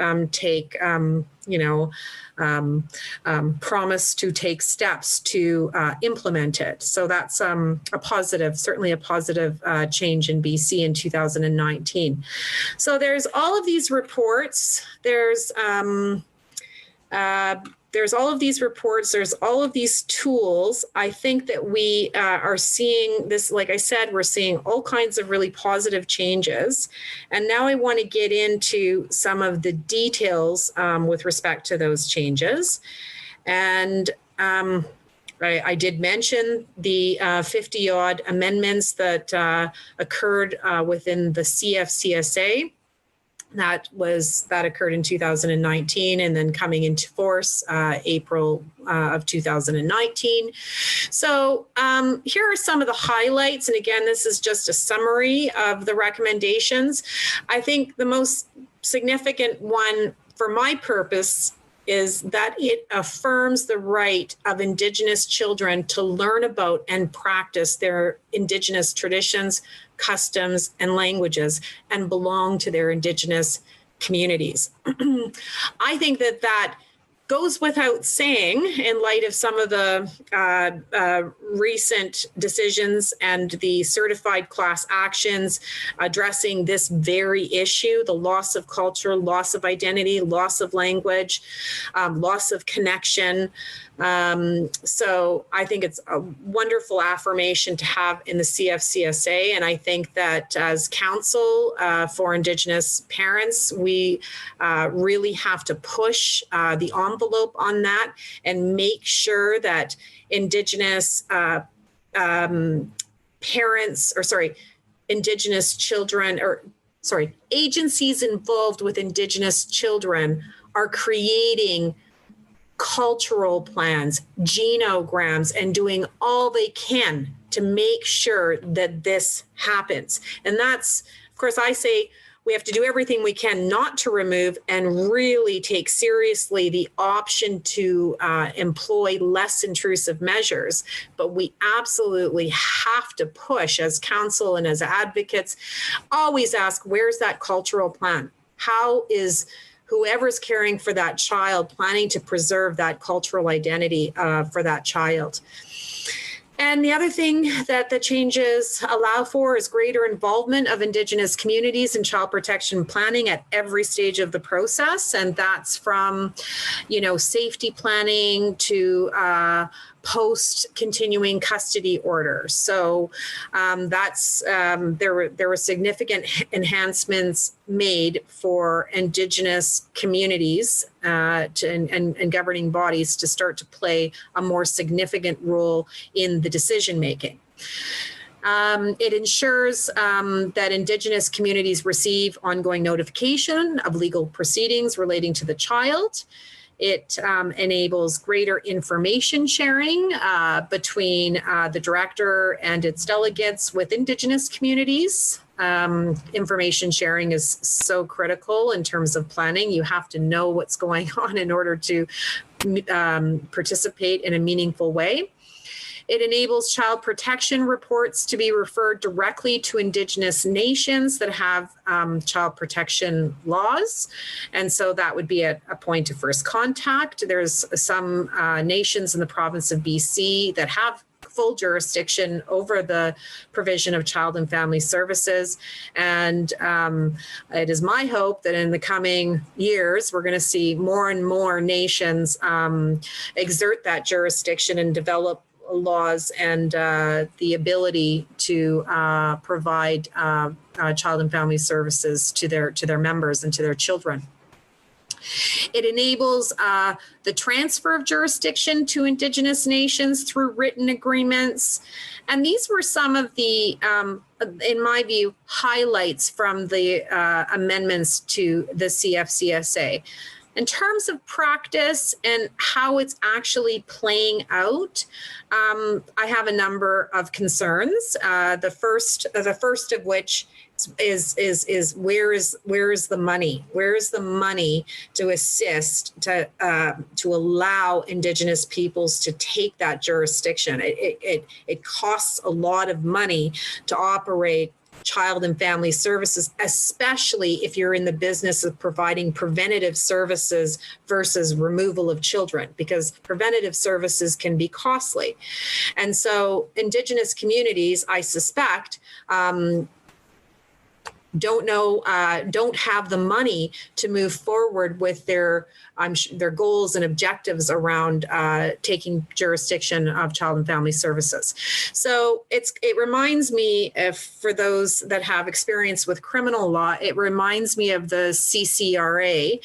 promise to take steps to implement it. So that's certainly a positive change in BC in 2019. So there's all of these reports. There's all of these reports, there's all of these tools. I think that we are seeing this, like I said, we're seeing all kinds of really positive changes. And now I want to get into some of the details with respect to those changes. And I did mention the 50-odd amendments that occurred within the CFCSA. That occurred in 2019 and then coming into force April of 2019. So here are some of the highlights. And again, this is just a summary of the recommendations. I think the most significant one for my purpose is that it affirms the right of Indigenous children to learn about and practice their Indigenous traditions, customs, and languages and belong to their Indigenous communities. I think that goes without saying in light of some of the recent decisions and the certified class actions addressing this very issue, the loss of culture, loss of identity, loss of language, loss of connection. So I think it's a wonderful affirmation to have in the CFCSA. And I think that as Council for Indigenous Parents, we really have to push the envelope on that and make sure that Indigenous agencies involved with Indigenous children are creating cultural plans, genograms, and doing all they can to make sure that this happens. And that's, of course, I say we have to do everything we can not to remove and really take seriously the option to employ less intrusive measures. But we absolutely have to push as council and as advocates, always ask, where's that cultural plan? How is whoever's caring for that child planning to preserve that cultural identity for that child? And the other thing that the changes allow for is greater involvement of Indigenous communities in child protection planning at every stage of the process. And that's from, safety planning to post continuing custody orders. So there were significant enhancements made for Indigenous communities and governing bodies to start to play a more significant role in the decision making. It ensures that Indigenous communities receive ongoing notification of legal proceedings relating to the child. It enables greater information sharing between the director and its delegates with Indigenous communities. Information sharing is so critical in terms of planning. You have to know what's going on in order to participate in a meaningful way. It enables child protection reports to be referred directly to Indigenous nations that have child protection laws. And so that would be a point of first contact. There's some nations in the province of BC that have full jurisdiction over the provision of child and family services. And it is my hope that in the coming years, we're going to see more and more nations exert that jurisdiction and develop laws and the ability to provide child and family services to their members and to their children. It enables the transfer of jurisdiction to Indigenous nations through written agreements. And these were some of the, in my view, highlights from the amendments to the CFCSA. In terms of practice and how it's actually playing out, I have a number of concerns. The first of which is where is the money? Where is the money to assist to allow Indigenous peoples to take that jurisdiction? It costs a lot of money to operate child and family services, especially if you're in the business of providing preventative services versus removal of children, because preventative services can be costly. And so Indigenous communities, I suspect, don't have the money to move forward with their goals and objectives around taking jurisdiction of child and family services. So it reminds me, for those that have experience with criminal law, it reminds me of the CCRA,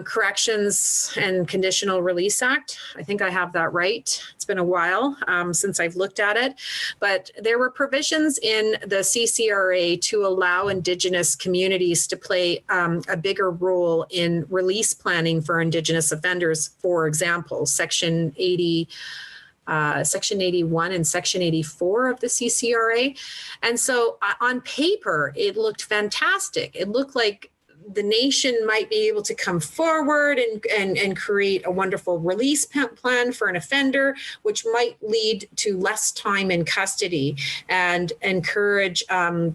Corrections and Conditional Release Act. I think I have that right. It's been a while since I've looked at it, but there were provisions in the CCRA to allow Indigenous communities to play a bigger role in release planning for Indigenous offenders. For example, Section 81 and Section 84 of the CCRA. And so on paper, it looked fantastic. It looked like the nation might be able to come forward and create a wonderful release plan for an offender, which might lead to less time in custody and encourage, a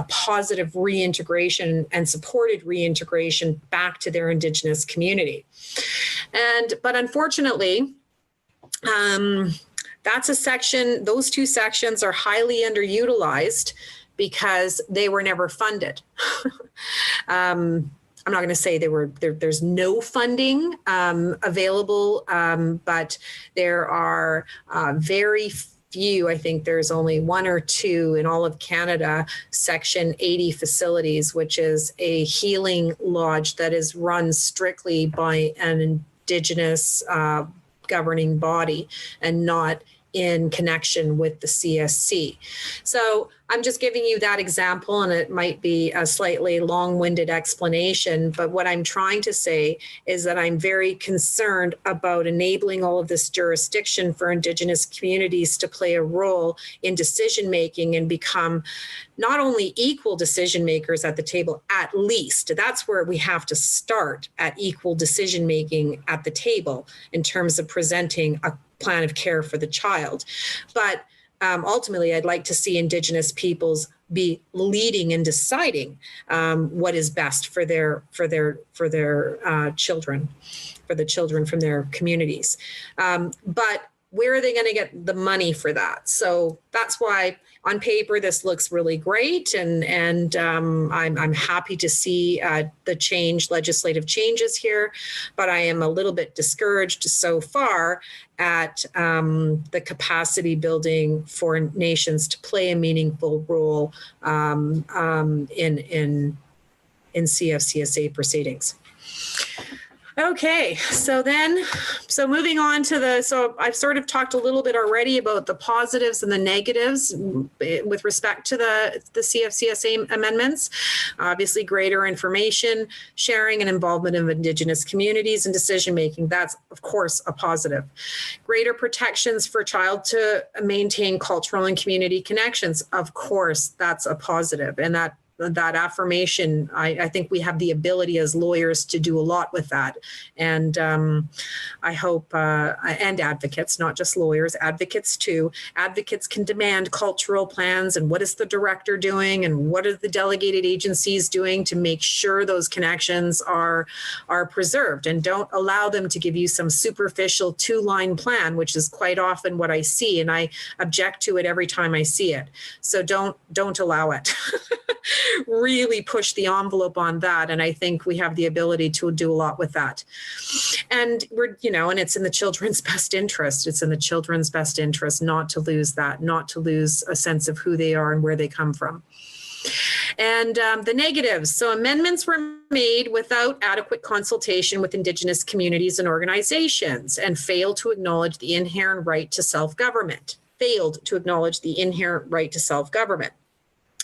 positive reintegration and supported reintegration back to their Indigenous community. But unfortunately, that's a section, those two sections are highly underutilized because they were never funded. I'm not going to say there's no funding available, but there are very few. I think there's only one or two in all of Canada, Section 80 facilities, which is a healing lodge that is run strictly by an Indigenous governing body and not in connection with the CSC. So I'm just giving you that example, and it might be a slightly long-winded explanation, but what I'm trying to say is that I'm very concerned about enabling all of this jurisdiction for Indigenous communities to play a role in decision-making and become not only equal decision makers at the table, at least. That's where we have to start, at equal decision-making at the table in terms of presenting a plan of care for the child. But ultimately, I'd like to see Indigenous peoples be leading and deciding what is best for their children, for the children from their communities. But where are they going to get the money for that? So that's why on paper this looks really great, and I'm happy to see the legislative changes here, but I am a little bit discouraged so far at the capacity building for nations to play a meaningful role in CFCSA proceedings. Okay, so moving on to so I've sort of talked a little bit already about the positives and the negatives with respect to the CFCSA amendments. Obviously, greater information sharing and involvement of Indigenous communities in decision making. That's, of course, a positive. Greater protections for child to maintain cultural and community connections. Of course, that's a positive. And that affirmation, I think we have the ability as lawyers to do a lot with that. And I hope, and advocates, not just lawyers, advocates too. Advocates can demand cultural plans and what is the director doing and what are the delegated agencies doing to make sure those connections are preserved, and don't allow them to give you some superficial 2-line plan, which is quite often what I see, and I object to it every time I see it. So don't allow it. Really push the envelope on that. And I think we have the ability to do a lot with that. And and it's in the children's best interest. It's in the children's best interest not to lose that, not to lose a sense of who they are and where they come from. And the negatives. So amendments were made without adequate consultation with Indigenous communities and organizations and failed to acknowledge the inherent right to self-government.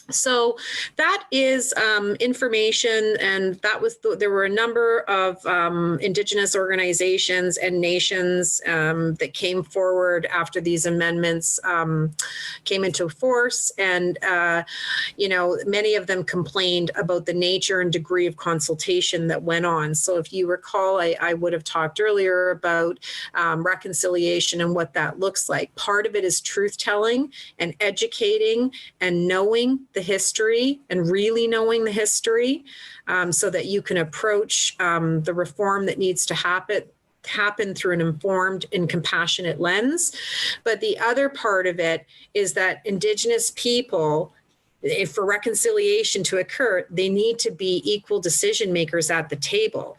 So that is information, and that was there were a number of Indigenous organizations and nations that came forward after these amendments came into force, and many of them complained about the nature and degree of consultation that went on. So if you recall, I would have talked earlier about reconciliation and what that looks like. Part of it is truth-telling and educating and knowing the history and really knowing the history so that you can approach the reform that needs to happen through an informed and compassionate lens. But the other part of it is that Indigenous people, for reconciliation to occur, they need to be equal decision makers at the table.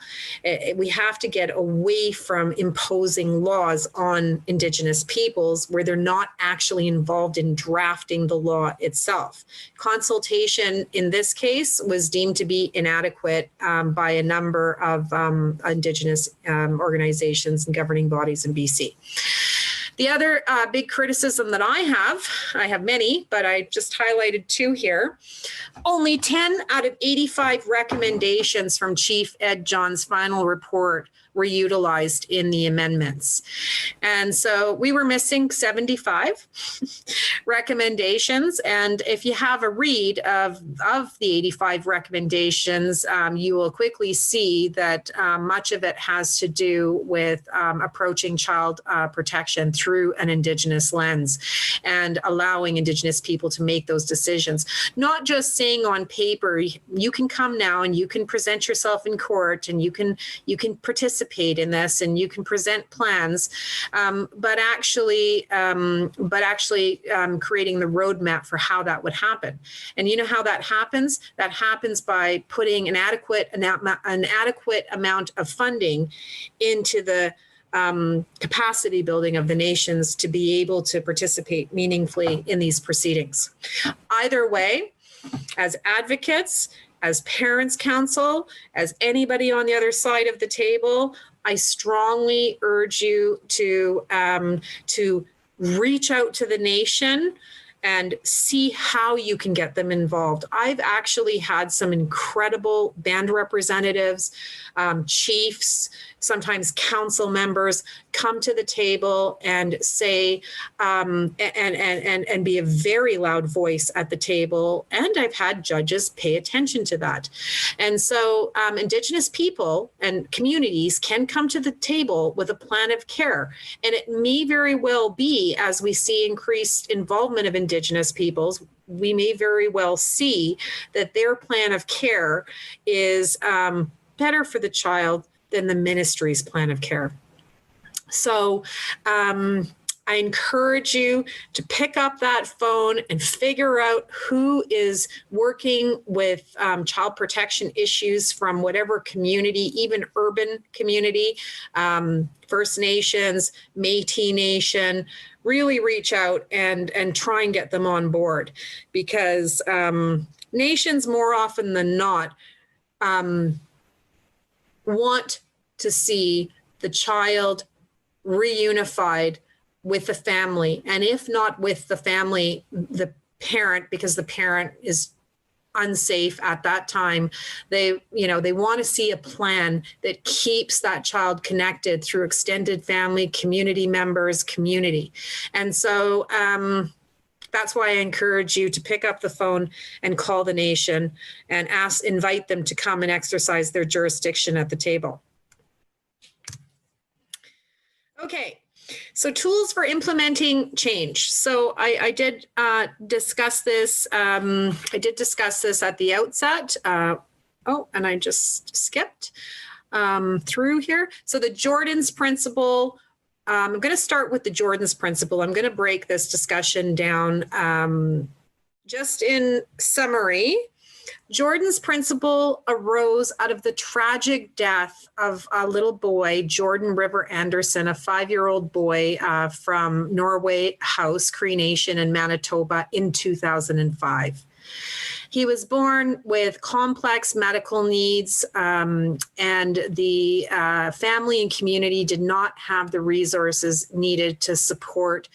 We have to get away from imposing laws on Indigenous peoples where they're not actually involved in drafting the law itself. Consultation in this case was deemed to be inadequate by a number of Indigenous organizations and governing bodies in BC. The other big criticism that I have many, but I just highlighted 2 here. Only 10 out of 85 recommendations from Chief Ed John's final report were utilized in the amendments. And so we were missing 75 recommendations. And if you have a read of the 85 recommendations, you will quickly see that much of it has to do with approaching child protection through an Indigenous lens and allowing Indigenous people to make those decisions. Not just saying on paper, you can come now and you can present yourself in court and you can participate in this and you can present plans, but actually creating the roadmap for how that would happen. And you know how that happens? That happens by putting an adequate amount of funding into the capacity building of the nations to be able to participate meaningfully in these proceedings. Either way, as advocates, as parents' council, as anybody on the other side of the table, I strongly urge you to reach out to the nation and see how you can get them involved. I've actually had some incredible band representatives, chiefs, sometimes council members come to the table and say, and be a very loud voice at the table. And I've had judges pay attention to that. And so Indigenous people and communities can come to the table with a plan of care. And it may very well be, as we see increased involvement of Indigenous peoples, we may very well see that their plan of care is better for the child than the ministry's plan of care. So I encourage you to pick up that phone and figure out who is working with child protection issues from whatever community, even urban community, First Nations, Métis Nation. Really reach out and try and get them on board, because nations more often than not want to see the child reunified with the family, and if not with the family, the parent, because the parent is unsafe at that time. They want to see a plan that keeps that child connected through extended family, community members, community. And so that's why I encourage you to pick up the phone and call the nation and invite them to come and exercise their jurisdiction at the table. Okay. So tools for implementing change. So I did discuss this. I did discuss this at the outset. And I just skipped through here. So the Jordan's principle. I'm going to start with the Jordan's principle. I'm going to break this discussion down. Just in summary, Jordan's principle arose out of the tragic death of a little boy, Jordan River Anderson, a 5-year-old boy from Norway House, Cree Nation in Manitoba in 2005. He was born with complex medical needs, and the family and community did not have the resources needed to support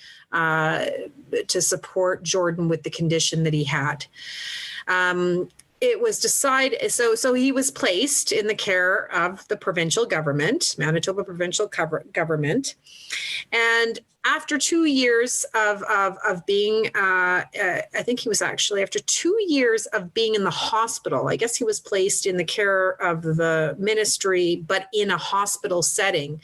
Jordan with the condition that he had. It was decided, so he was placed in the care of the provincial government, Manitoba provincial government. And after 2 years of being, I think he was actually, after 2 years of being in the hospital, I guess he was placed in the care of the ministry, but in a hospital setting.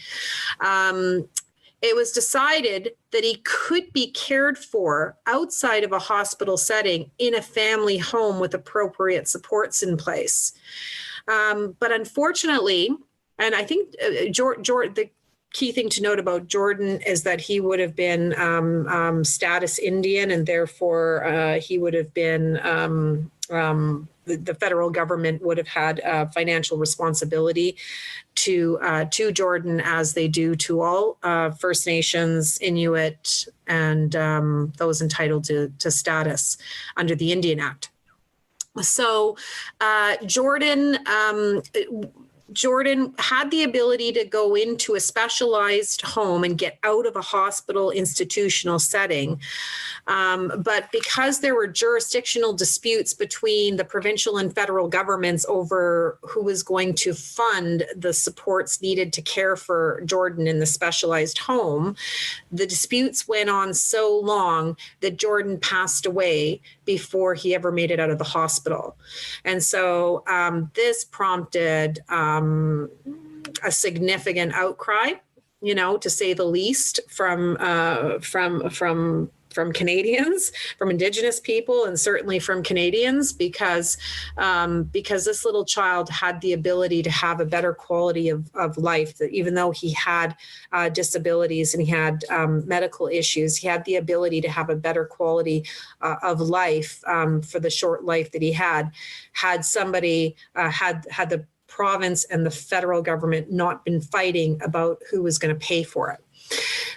It was decided that he could be cared for outside of a hospital setting in a family home with appropriate supports in place. But unfortunately, and I think the key thing to note about Jordan is that he would have been status Indian, and therefore he would have been, the federal government would have had financial responsibility to Jordan, as they do to all First Nations, Inuit, and those entitled to status under the Indian Act. So Jordan had the ability to go into a specialized home and get out of a hospital institutional setting. But because there were jurisdictional disputes between the provincial and federal governments over who was going to fund the supports needed to care for Jordan in the specialized home, the disputes went on so long that Jordan passed away before he ever made it out of the hospital. And so this prompted a significant outcry, to say the least, from Canadians, from Indigenous people, and certainly from Canadians, because this little child had the ability to have a better quality of life. That even though he had disabilities and he had medical issues, he had the ability to have a better quality of life for the short life that he had. Had somebody had the province and the federal government not been fighting about who was going to pay for it.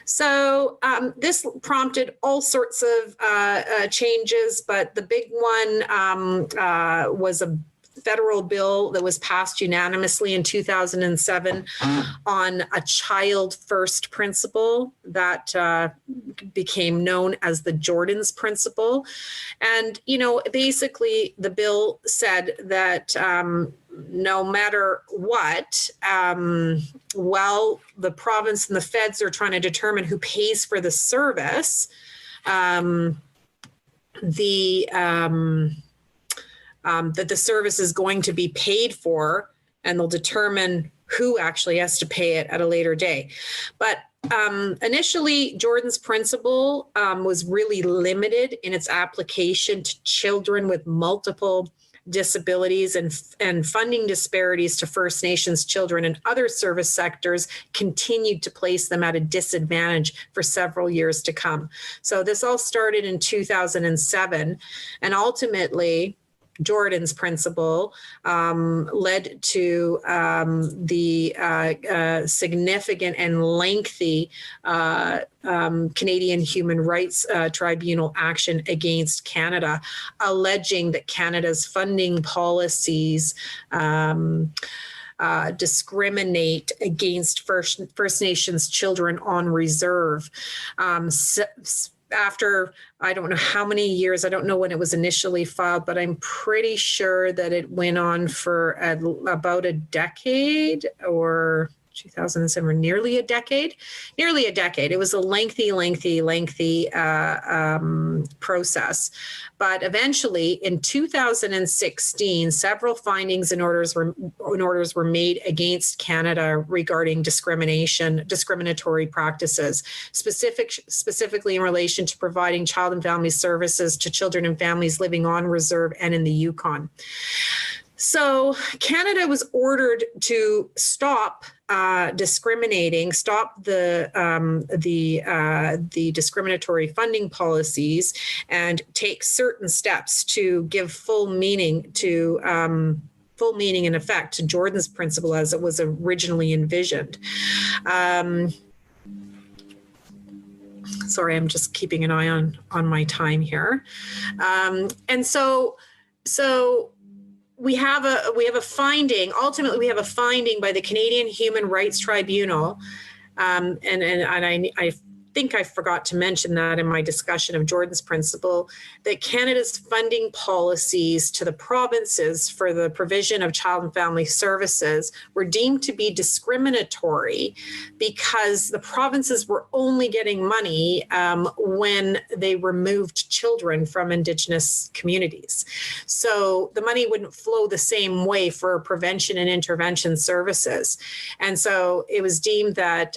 So this prompted all sorts of changes, but the big one was a federal bill that was passed unanimously in 2007 on a child first principle that became known as the Jordan's principle. And, basically the bill said that no matter what, while the province and the feds are trying to determine who pays for the service, that the service is going to be paid for, and they'll determine who actually has to pay it at a later day. But Initially, Jordan's principle was really limited in its application to children with multiple disabilities, and funding disparities to First Nations children and other service sectors continued to place them at a disadvantage for several years to come. So this all started in 2007, and ultimately Jordan's principle led to the significant and lengthy Canadian Human Rights Tribunal action against Canada, alleging that Canada's funding policies discriminate against First Nations children on reserve. After, I don't know how many years, I don't know when it was initially filed, but I'm pretty sure that it went on for about a decade, or 2007, or nearly a decade. It was a lengthy process. But eventually, in 2016, several findings and orders were made against Canada regarding discriminatory practices, specifically in relation to providing child and family services to children and families living on reserve and in the Yukon. So Canada was ordered to stop discriminating, stop the discriminatory funding policies, and take certain steps to give full meaning and effect to Jordan's principle as it was originally envisioned. Sorry, I'm just keeping an eye on my time here, and so. We have a finding. Ultimately, we have a finding by the Canadian Human Rights Tribunal, and I think I forgot to mention that in my discussion of Jordan's principle, that Canada's funding policies to the provinces for the provision of child and family services were deemed to be discriminatory because the provinces were only getting money when they removed children from Indigenous communities. So the money wouldn't flow the same way for prevention and intervention services. And so it was deemed that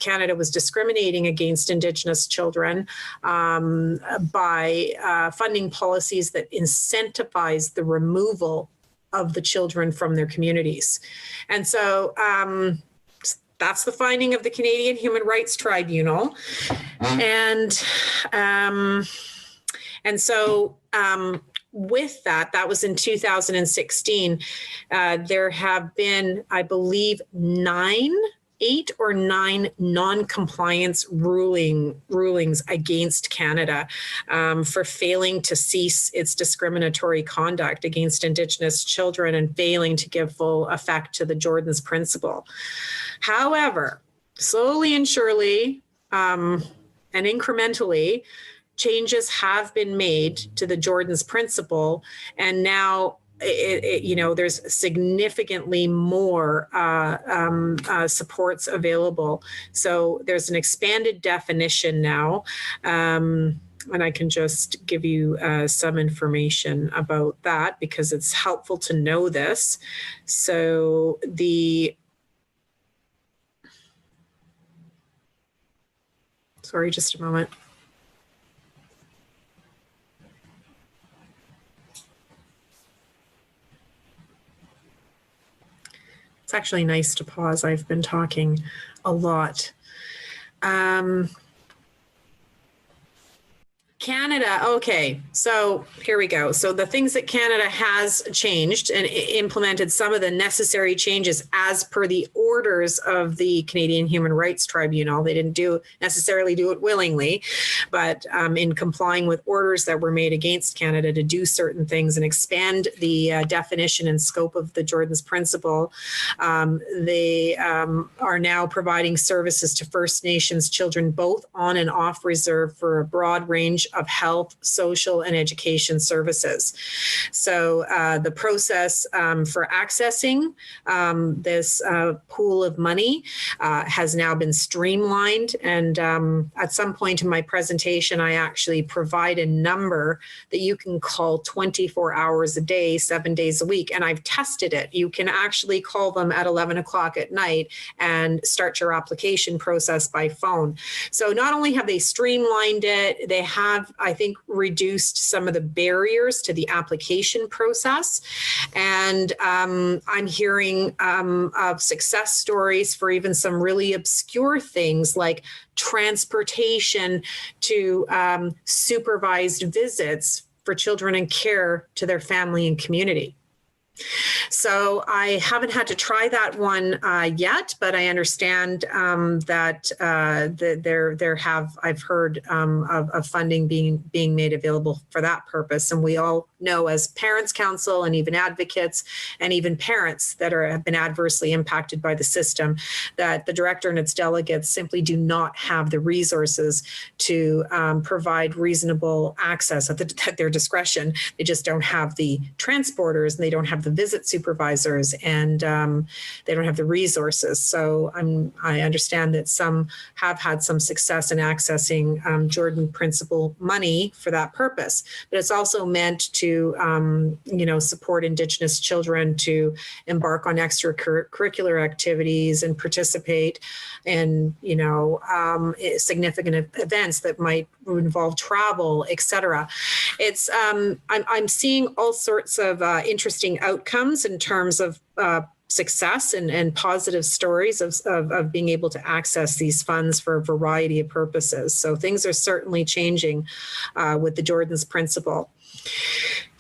Canada was discriminating against Indigenous children by funding policies that incentivize the removal of the children from their communities. And so that's the finding of the Canadian Human Rights Tribunal. And so with that was in 2016. There have been, I believe, 8 or 9 non-compliance rulings against Canada for failing to cease its discriminatory conduct against Indigenous children and failing to give full effect to the Jordan's principle. However, slowly and surely and incrementally, changes have been made to the Jordan's principle, and now there's significantly more supports available. So there's an expanded definition now, and I can just give you some information about that because it's helpful to know this. So sorry, just a moment. It's actually nice to pause. I've been talking a lot. Canada, okay, so here we go. So the things that Canada has changed and implemented some of the necessary changes as per the orders of the Canadian Human Rights Tribunal. They didn't necessarily do it willingly, but in complying with orders that were made against Canada to do certain things and expand the definition and scope of the Jordan's principle, they are now providing services to First Nations children both on and off reserve for a broad range of health, social, and education services. So the process for accessing this pool of money has now been streamlined. And at some point in my presentation, I actually provide a number that you can call 24 hours a day, 7 days a week. And I've tested it. You can actually call them at 11 o'clock at night and start your application process by phone. So not only have they streamlined it, they have, I think, reduced some of the barriers to the application process. And I'm hearing of success stories for even some really obscure things like transportation to supervised visits for children in care to their family and community. So I haven't had to try that one yet, but I understand that I've heard of funding being made available for that purpose. And we all know, as Parents Council and even advocates and even parents that have been adversely impacted by the system, that the director and its delegates simply do not have the resources to provide reasonable access at their discretion. They just don't have the transporters, and they don't have the visit supervisors, and they don't have the resources. So I understand that some have had some success in accessing Jordan Principle money for that purpose, but it's also meant to support Indigenous children to embark on extracurricular activities and participate in significant events that might involve travel, etc. It's I'm seeing all sorts of interesting outcomes in terms of success and positive stories of being able to access these funds for a variety of purposes. So things are certainly changing with the Jordan's Principle.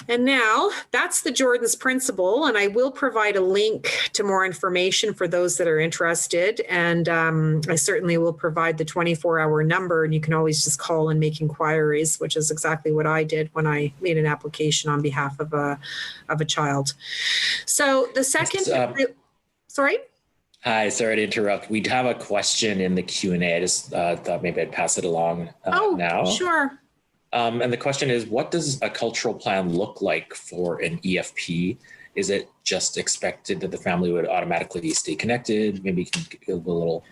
And now that's the Jordan's Principle, and I will provide a link to more information for those that are interested. And I certainly will provide the 24-hour number, and you can always just call and make inquiries, which is exactly what I did when I made an application on behalf of a child. So the second, sorry? Hi, sorry to interrupt. We have a question in the Q&A. I just thought maybe I'd pass it along now. Sure. And the question is, what does a cultural plan look like for an EFP? Is it just expected that the family would automatically stay connected? Maybe you can give a little...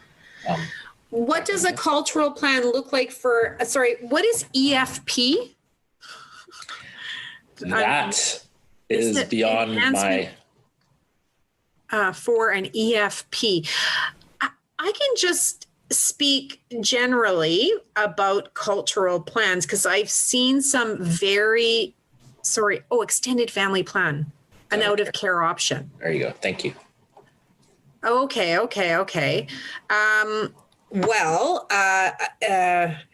what does a cultural plan look like for, what is EFP? That is beyond my... for an EFP. I can just speak generally about cultural plans because I've seen some extended family plan, an out of care option. There you go. Thank you. Okay.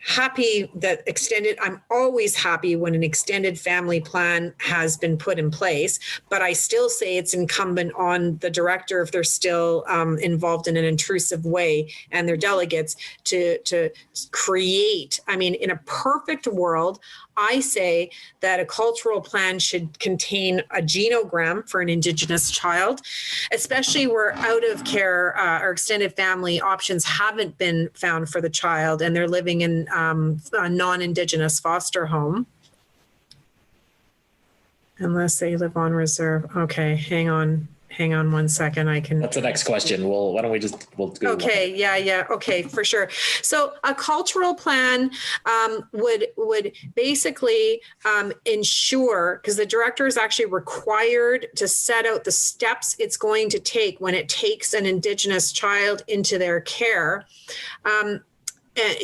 Happy that I'm always happy when an extended family plan has been put in place, but I still say it's incumbent on the director, if they're still involved in an intrusive way, and their delegates to create. I mean, in a perfect world, I say that a cultural plan should contain a genogram for an Indigenous child, especially where out of care or extended family options haven't been found for the child and they're living in a non-Indigenous foster home. Unless they live on reserve. Okay, hang on 1 second. That's the next question. Well, why don't we'll go. Okay. Yeah. Okay, for sure. So a cultural plan would basically ensure, because the director is actually required to set out the steps it's going to take when it takes an Indigenous child into their care.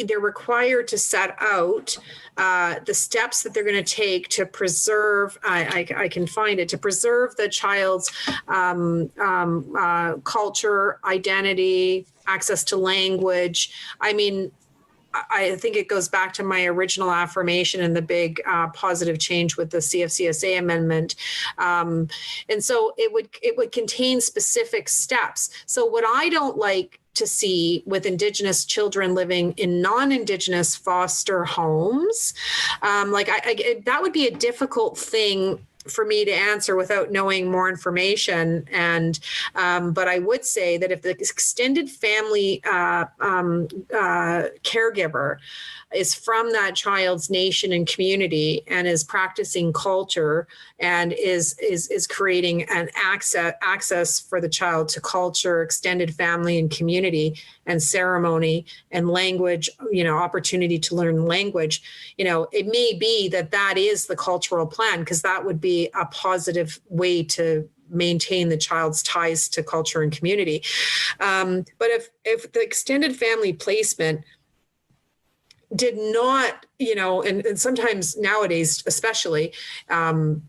They're required to set out the steps that they're going to take to preserve, I can find it, to preserve the child's culture, identity, access to language. I mean, I think it goes back to my original affirmation and the big positive change with the CFCSA amendment. And so it would contain specific steps. So what I don't like to see with Indigenous children living in non-Indigenous foster homes, that would be a difficult thing for me to answer without knowing more information. And but I would say that if the extended family caregiver is from that child's nation and community and is practicing culture and is creating an access for the child to culture, extended family and community and ceremony and language, opportunity to learn language, it may be that is the cultural plan, because that would be a positive way to maintain the child's ties to culture and community. But if the extended family placement did not, and sometimes nowadays, especially, the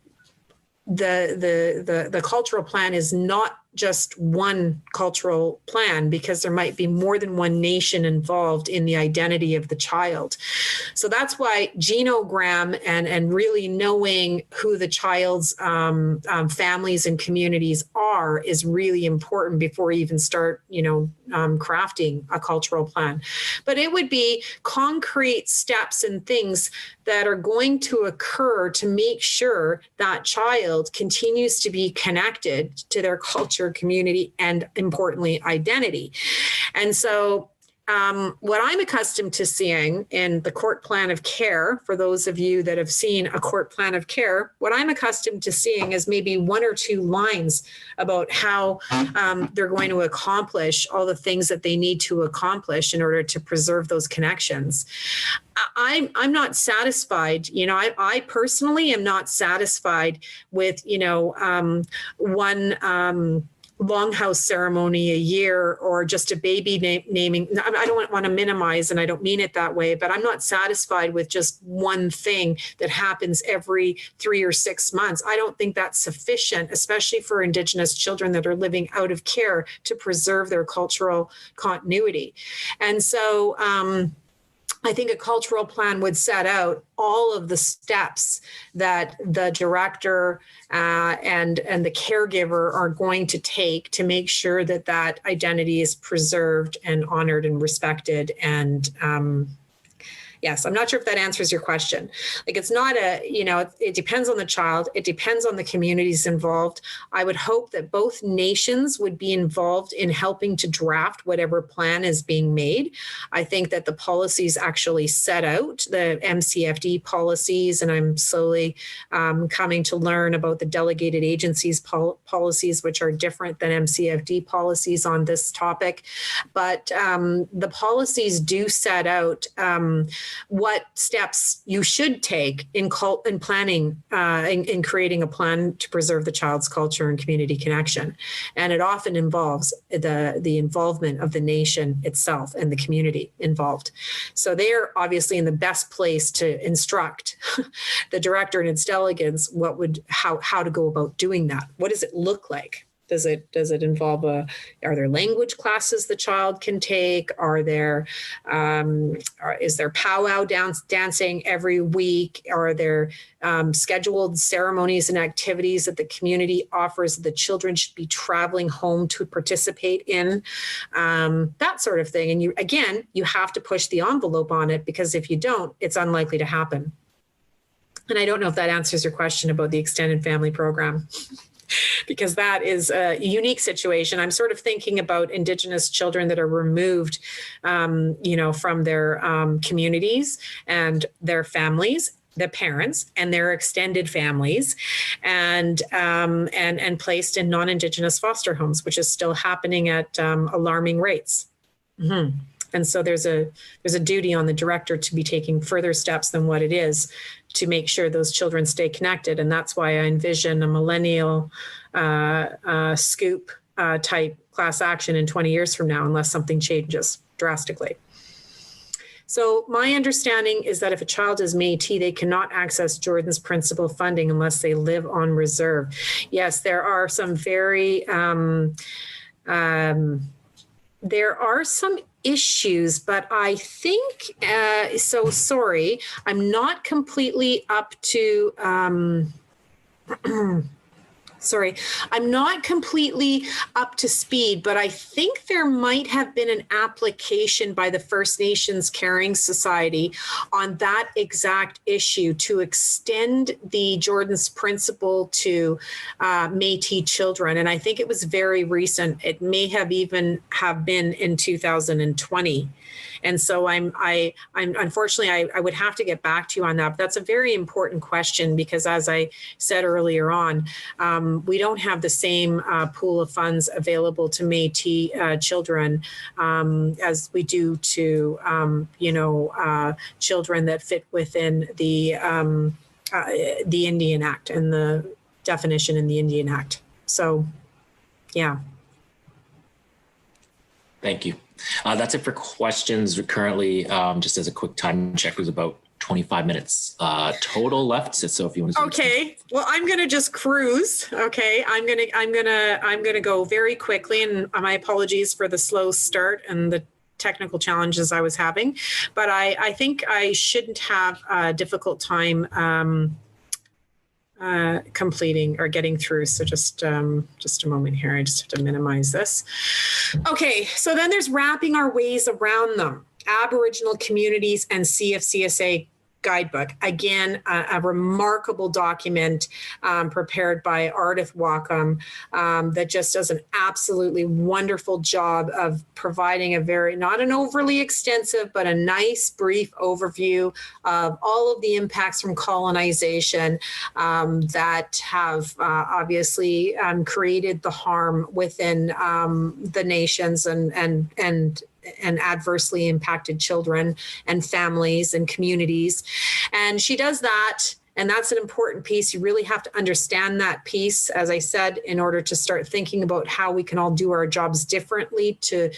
cultural plan is not just one cultural plan, because there might be more than one nation involved in the identity of the child. So that's why genogram and really knowing who the child's families and communities are is really important before you even start, crafting a cultural plan. But it would be concrete steps and things that are going to occur to make sure that child continues to be connected to their culture, community, and importantly, identity. And so what I'm accustomed to seeing in the court plan of care, for those of you that have seen a court plan of care, what I'm accustomed to seeing is maybe one or two lines about how they're going to accomplish all the things that they need to accomplish in order to preserve those connections. I'm not satisfied. I personally am not satisfied with, one longhouse ceremony a year or just a baby naming. I don't want to minimize, and I don't mean it that way, but I'm not satisfied with just one thing that happens every 3 or 6 months. I don't think that's sufficient, especially for Indigenous children that are living out of care, to preserve their cultural continuity. And so, I think a cultural plan would set out all of the steps that the director and the caregiver are going to take to make sure that identity is preserved and honored and respected. And yes, I'm not sure if that answers your question. Like, it's not it depends on the child. It depends on the communities involved. I would hope that both nations would be involved in helping to draft whatever plan is being made. I think that the policies actually set out the MCFD policies, and I'm slowly coming to learn about the delegated agencies policies, which are different than MCFD policies on this topic. But the policies do set out what steps you should take in planning, in creating a plan to preserve the child's culture and community connection. And it often involves the involvement of the nation itself and the community involved. So they're obviously in the best place to instruct the director and its delegates how to go about doing that. What does it look like? Does it involve are there language classes the child can take? Is there powwow dancing every week? Are there scheduled ceremonies and activities that the community offers that the children should be traveling home to participate in? That sort of thing. And you have to push the envelope on it, because if you don't, it's unlikely to happen. And I don't know if that answers your question about the extended family program, because that is a unique situation. I'm sort of thinking about Indigenous children that are removed, from their communities and their families, the parents and their extended families, and placed in non-Indigenous foster homes, which is still happening at alarming rates. Mm-hmm. And so there's a duty on the director to be taking further steps than what it is to make sure those children stay connected. And that's why I envision a millennial scoop type class action in 20 years from now, unless something changes drastically. So my understanding is that if a child is Métis, they cannot access Jordan's principal funding unless they live on reserve. Yes, there are some very, there are some issues, but I think, so sorry, I'm not completely up to, Sorry, I'm not completely up to speed, but I think there might have been an application by the First Nations Caring Society on that exact issue to extend the Jordan's Principle to Métis children. And I think it was very recent. It may have even have been in 2020. And so I'm unfortunately, I would have to get back to you on that. But that's a very important question because, as I said earlier on, we don't have the same pool of funds available to Métis children as we do to, children that fit within the Indian Act and the definition in the Indian Act. So, yeah. Thank you. That's it for questions. We're currently, just as a quick time check, was about 25 minutes total left. So if you want to. Okay. Well, I'm going to just cruise. Okay. I'm going to go very quickly, and my apologies for the slow start and the technical challenges I was having, but I think I shouldn't have a difficult time completing or getting through. So just a moment here. I just have to minimize this. Okay. So then there's wrapping our ways around them. Aboriginal communities and CFCSA guidebook. Again, a remarkable document prepared by Ardith Wacom that just does an absolutely wonderful job of providing a very, not an overly extensive, but a nice brief overview of all of the impacts from colonization that have obviously created the harm within the nations and adversely impacted children and families and communities. And she does that. And that's an important piece. You really have to understand that piece, as I said, in order to start thinking about how we can all do our jobs differently to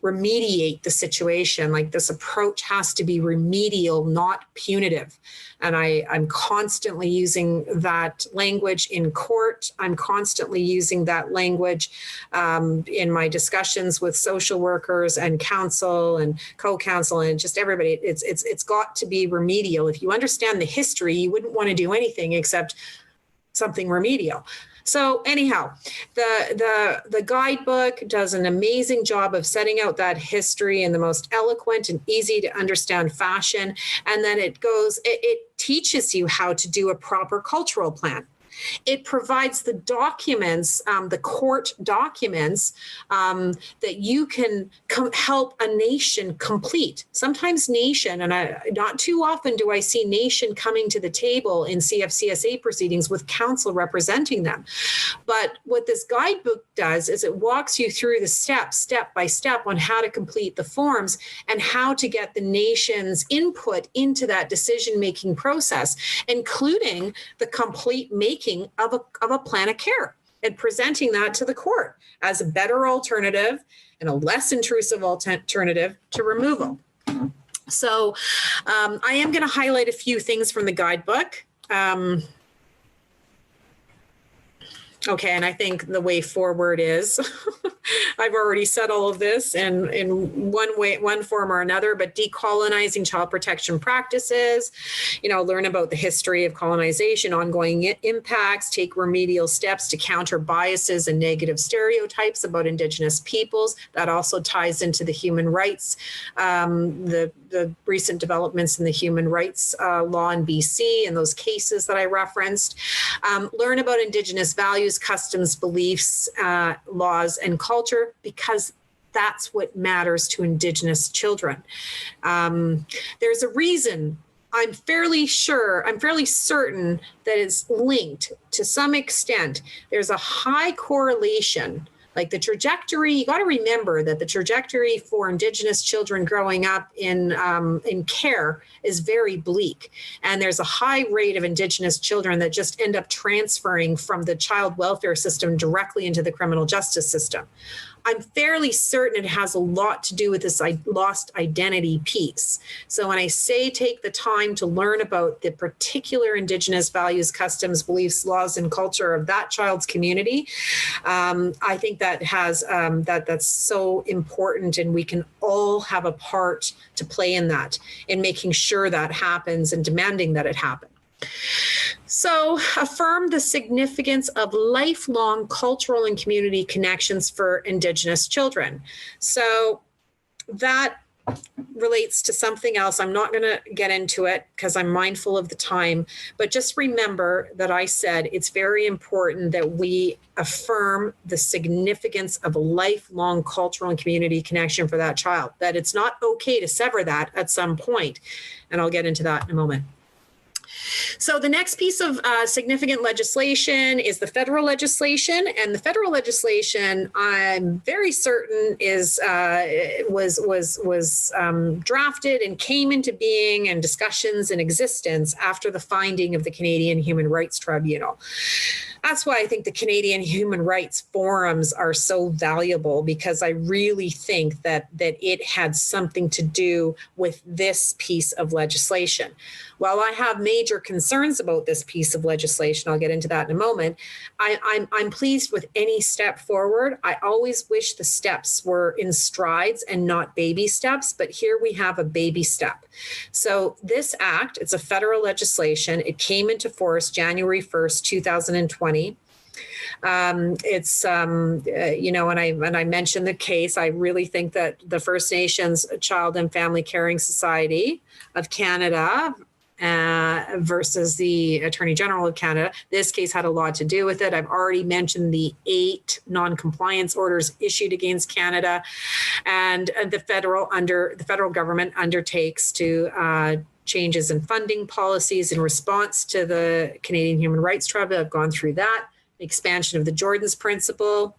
remediate the situation. Like, this approach has to be remedial, not punitive. And I'm constantly using that language in court. I'm constantly using that language in my discussions with social workers and counsel and co-counsel and just everybody. It's got to be remedial. If you understand the history, you wouldn't want to do anything except something remedial. So anyhow, the guidebook does an amazing job of setting out that history in the most eloquent and easy to understand fashion. And then it teaches you how to do a proper cultural plan. It provides the documents, the court documents that you can help a nation complete. Sometimes nation, and not too often do I see nation coming to the table in CFCSA proceedings with counsel representing them. But what this guidebook does is it walks you through the steps, step by step, on how to complete the forms and how to get the nation's input into that decision-making process, including the complete making of a plan of care and presenting that to the court as a better alternative and a less intrusive alternative to removal. So I am going to highlight a few things from the guidebook. Okay, and I think the way forward is, I've already said all of this in one form or another, but decolonizing child protection practices, learn about the history of colonization, ongoing impacts, take remedial steps to counter biases and negative stereotypes about Indigenous peoples. That also ties into the human rights, the recent developments in the human rights law in BC and those cases that I referenced. Learn about Indigenous values, customs, beliefs, laws, and culture, because that's what matters to Indigenous children. There's a reason, I'm fairly certain that it's linked to some extent. There's a high correlation. Like the trajectory, you got to remember that the trajectory for Indigenous children growing up in care is very bleak. And there's a high rate of Indigenous children that just end up transferring from the child welfare system directly into the criminal justice system. I'm fairly certain it has a lot to do with this lost identity piece. So when I say take the time to learn about the particular Indigenous values, customs, beliefs, laws, and culture of that child's community, I think that has that's so important, and we can all have a part to play in that, in making sure that happens and demanding that it happen. So, affirm the significance of lifelong cultural and community connections for Indigenous children. So, that relates to something else. I'm not going to get into it because I'm mindful of the time, but just remember that I said it's very important that we affirm the significance of a lifelong cultural and community connection for that child, that it's not okay to sever that at some point. And I'll get into that in a moment. So the next piece of significant legislation is the federal legislation, and the federal legislation, I'm very certain, was drafted and came into being and discussions in existence after the finding of the Canadian Human Rights Tribunal. That's why I think the Canadian Human Rights Forums are so valuable, because I really think that it had something to do with this piece of legislation. While I have major concerns about this piece of legislation, I'll get into that in a moment, I'm pleased with any step forward. I always wish the steps were in strides and not baby steps, but here we have a baby step. So this act, it's a federal legislation. It came into force January 1st, 2020. It's, when I mentioned the case, I really think that the First Nations Child and Family Caring Society of Canada versus the Attorney General of Canada, this case had a lot to do with it. I've already mentioned the 8 non-compliance orders issued against Canada, and the federal government undertakes to changes in funding policies in response to the Canadian Human Rights Tribunal. I've gone through that. The expansion of the Jordan's Principle.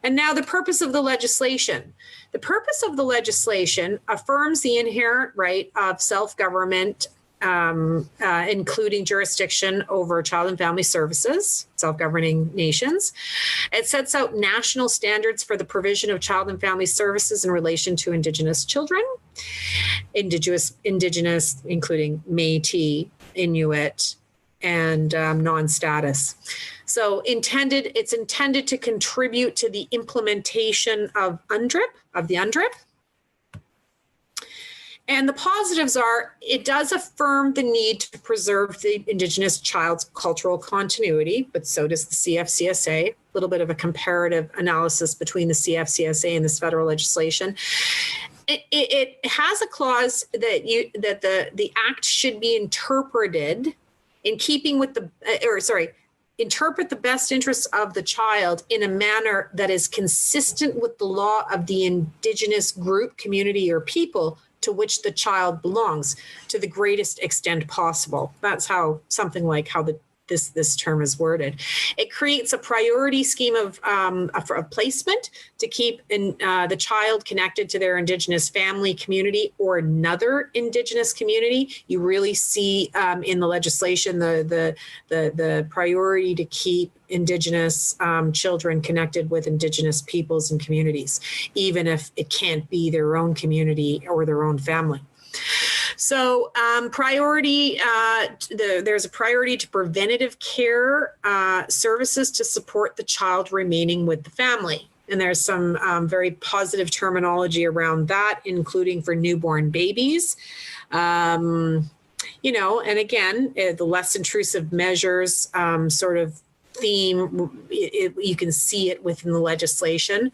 And now the purpose of the legislation. The purpose of the legislation affirms the inherent right of self-government, including jurisdiction over child and family services, self-governing nations. It sets out national standards for the provision of child and family services in relation to Indigenous children, Indigenous, including Métis, Inuit, and non-status. So it's intended to contribute to the implementation of the UNDRIP. And the positives are, it does affirm the need to preserve the Indigenous child's cultural continuity, but so does the CFCSA. A little bit of a comparative analysis between the CFCSA and this federal legislation. It has a clause that the act should be interpreted in keeping with interpret the best interests of the child in a manner that is consistent with the law of the Indigenous group, community, or people to which the child belongs to the greatest extent possible. That's how this term is worded. It creates a priority scheme of placement to keep the child connected to their Indigenous family, community, or another Indigenous community. You really see in the legislation the priority to keep Indigenous children connected with Indigenous peoples and communities, even if it can't be their own community or their own family. So there's a priority to preventative care services to support the child remaining with the family. And there's some very positive terminology around that, including for newborn babies. And again, the less intrusive measures sort of theme, you can see it within the legislation.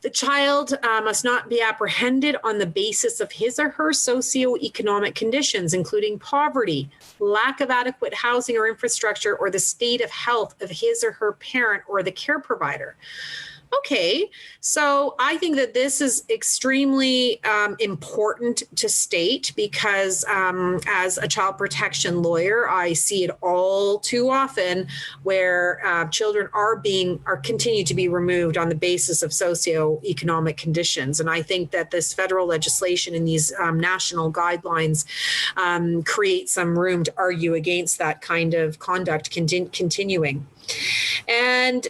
The child must not be apprehended on the basis of his or her socioeconomic conditions, including poverty, lack of adequate housing or infrastructure, or the state of health of his or her parent or the care provider. Okay, so I think that this is extremely important to state, because as a child protection lawyer, I see it all too often where children are continue to be removed on the basis of socioeconomic conditions. And I think that this federal legislation and these national guidelines create some room to argue against that kind of conduct continuing. And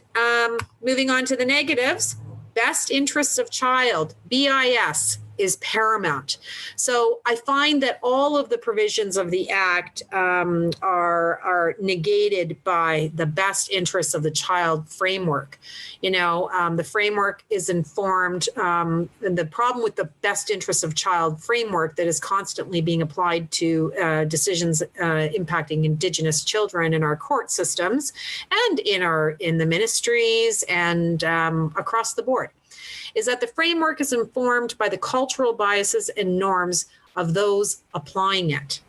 moving on to the negatives, best interests of child, BIS. is paramount. So I find that all of the provisions of the Act are negated by the best interests of the child framework. The framework is informed, and the problem with the best interests of child framework that is constantly being applied to decisions impacting Indigenous children in our court systems and in the ministries and across the board, is that the framework is informed by the cultural biases and norms of those applying it.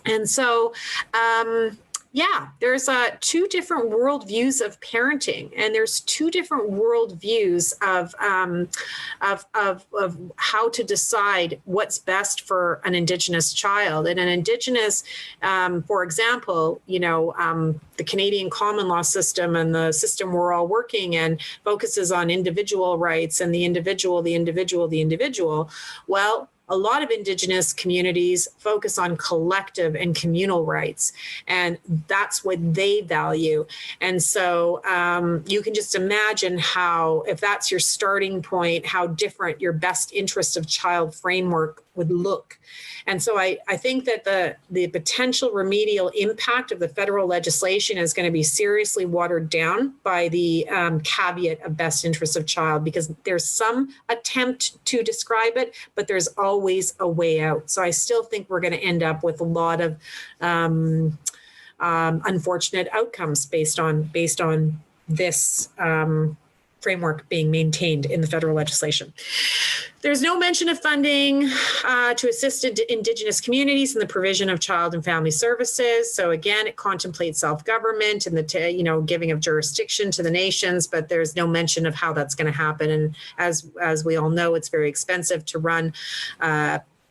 And so, there's two different worldviews of parenting, and there's two different worldviews of how to decide what's best for an Indigenous child. And an Indigenous, for example, the Canadian common law system and the system we're all working in focuses on individual rights and the individual. Well, a lot of Indigenous communities focus on collective and communal rights, and that's what they value. And so you can just imagine how, if that's your starting point, how different your best interest of child framework would look. And so I think that the potential remedial impact of the federal legislation is going to be seriously watered down by the caveat of best interest of child, because there's some attempt to describe it, but there's always a way out. So I still think we're going to end up with a lot of unfortunate outcomes based on this framework being maintained in the federal legislation. There's no mention of funding to assist Indigenous communities in the provision of child and family services. So again, it contemplates self-government and the giving of jurisdiction to the nations, but there's no mention of how that's going to happen. And as we all know, it's very expensive to run.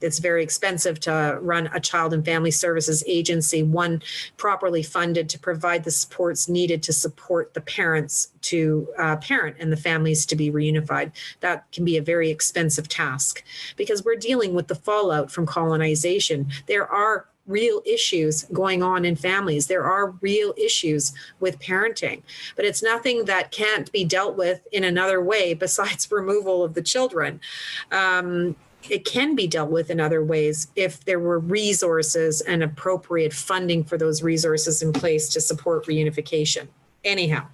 It's very expensive to run a child and family services agency, one properly funded to provide the supports needed to support the parents to parent and the families to be reunified. That can be a very expensive task because we're dealing with the fallout from colonization. There are real issues going on in families. There are real issues with parenting, but it's nothing that can't be dealt with in another way besides removal of the children. It can be dealt with in other ways if there were resources and appropriate funding for those resources in place to support reunification. Anyhow,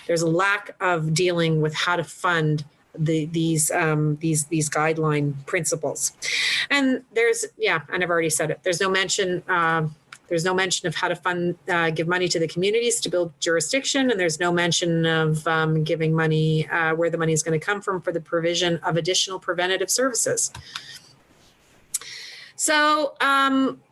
there's a lack of dealing with how to fund these guideline principles. And and I've already said it. There's no mention of how to fund, give money to the communities to build jurisdiction, and there's no mention of giving money where the money is going to come from for the provision of additional preventative services. So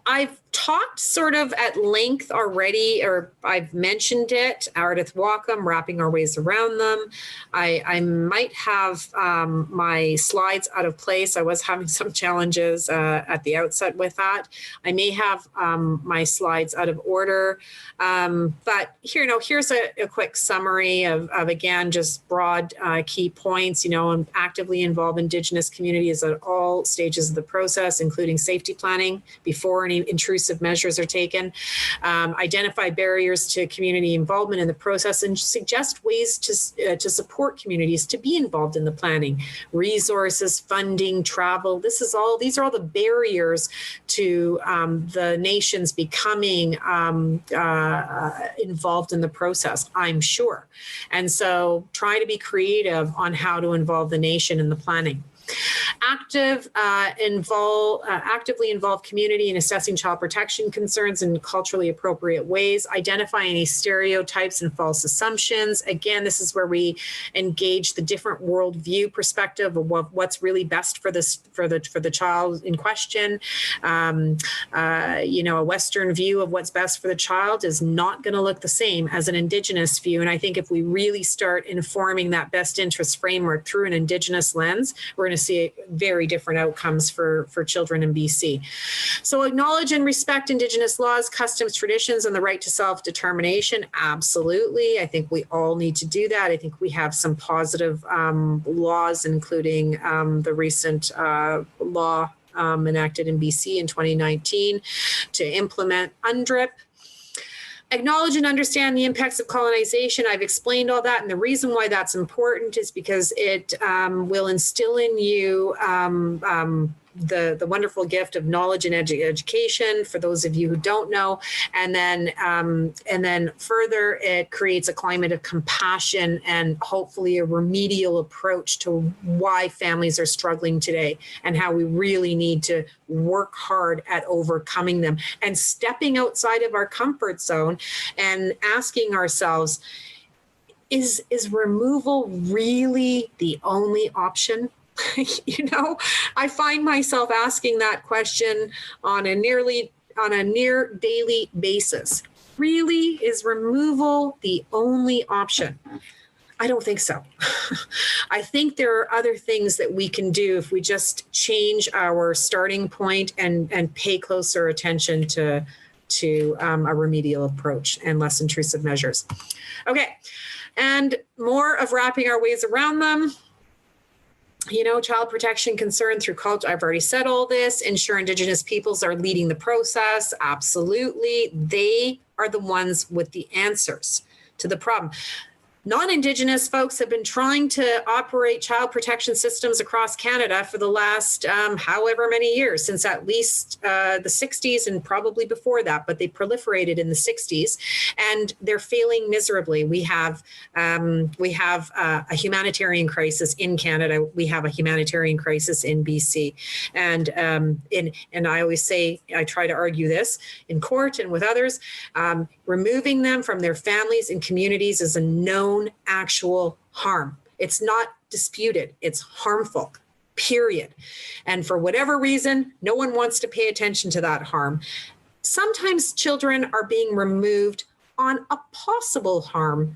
I've talked sort of at length already, or I've mentioned it, Ardith Wacom, wrapping our ways around them. I might have my slides out of place. I was having some challenges at the outset with that. I may have my slides out of order. But here's a quick summary of again, just broad key points, and actively involve Indigenous communities at all stages of the process, including safety planning before any intrusive measures are taken, identify barriers to community involvement in the process, and suggest ways to support communities to be involved in the planning, resources, funding, travel. These are all the barriers to the nations becoming involved in the process, I'm sure. And so try to be creative on how to involve the nation in the planning. Actively involve community in assessing child protection concerns in culturally appropriate ways, identify any stereotypes and false assumptions. Again, this is where we engage the different worldview perspective of what's really best for the child in question. A Western view of what's best for the child is not going to look the same as an Indigenous view. And I think if we really start informing that best interest framework through an Indigenous lens, we're going to see very different outcomes for children in BC. So acknowledge and respect Indigenous laws, customs, traditions, and the right to self-determination. Absolutely. I think we all need to do that. I think we have some positive laws, including the recent law enacted in BC in 2019 to implement UNDRIP. Acknowledge and understand the impacts of colonization. I've explained all that. And the reason why that's important is because it will instill in you the wonderful gift of knowledge and education for those of you who don't know. And then further, it creates a climate of compassion and hopefully a remedial approach to why families are struggling today and how we really need to work hard at overcoming them and stepping outside of our comfort zone and asking ourselves, is removal really the only option? You know, I find myself asking that question on a near daily basis. Really, is removal the only option? I don't think so. I think there are other things that we can do if we just change our starting point and pay closer attention to a remedial approach and less intrusive measures. Okay, and more of wrapping our ways around them. You know, child protection concern through culture. I've already said all this. Ensure Indigenous peoples are leading the process. Absolutely. They are the ones with the answers to the problem. Non-Indigenous folks have been trying to operate child protection systems across Canada for the last however many years, since at least the 60s and probably before that, but they proliferated in the 60s and they're failing miserably. We have a humanitarian crisis in Canada. We have a humanitarian crisis in BC. And I always say, I try to argue this in court and with others, removing them from their families and communities is a known actual harm. It's not disputed. It's harmful, period. And for whatever reason, no one wants to pay attention to that harm. Sometimes children are being removed on a possible harm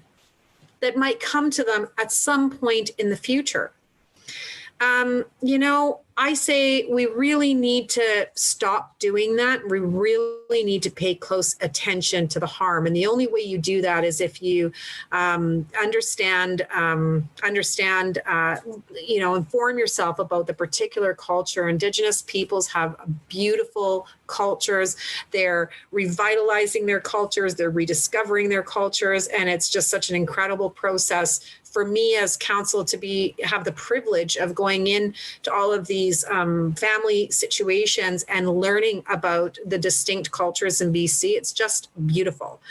that might come to them at some point in the future. You know, I say we really need to stop doing that. We really need to pay close attention to the harm. And the only way you do that is if you understand, inform yourself about the particular culture. Indigenous peoples have beautiful cultures. They're revitalizing their cultures. They're rediscovering their cultures. And it's just such an incredible process for me as counsel to have the privilege of going in to all of these family situations and learning about the distinct cultures in BC. It's just beautiful.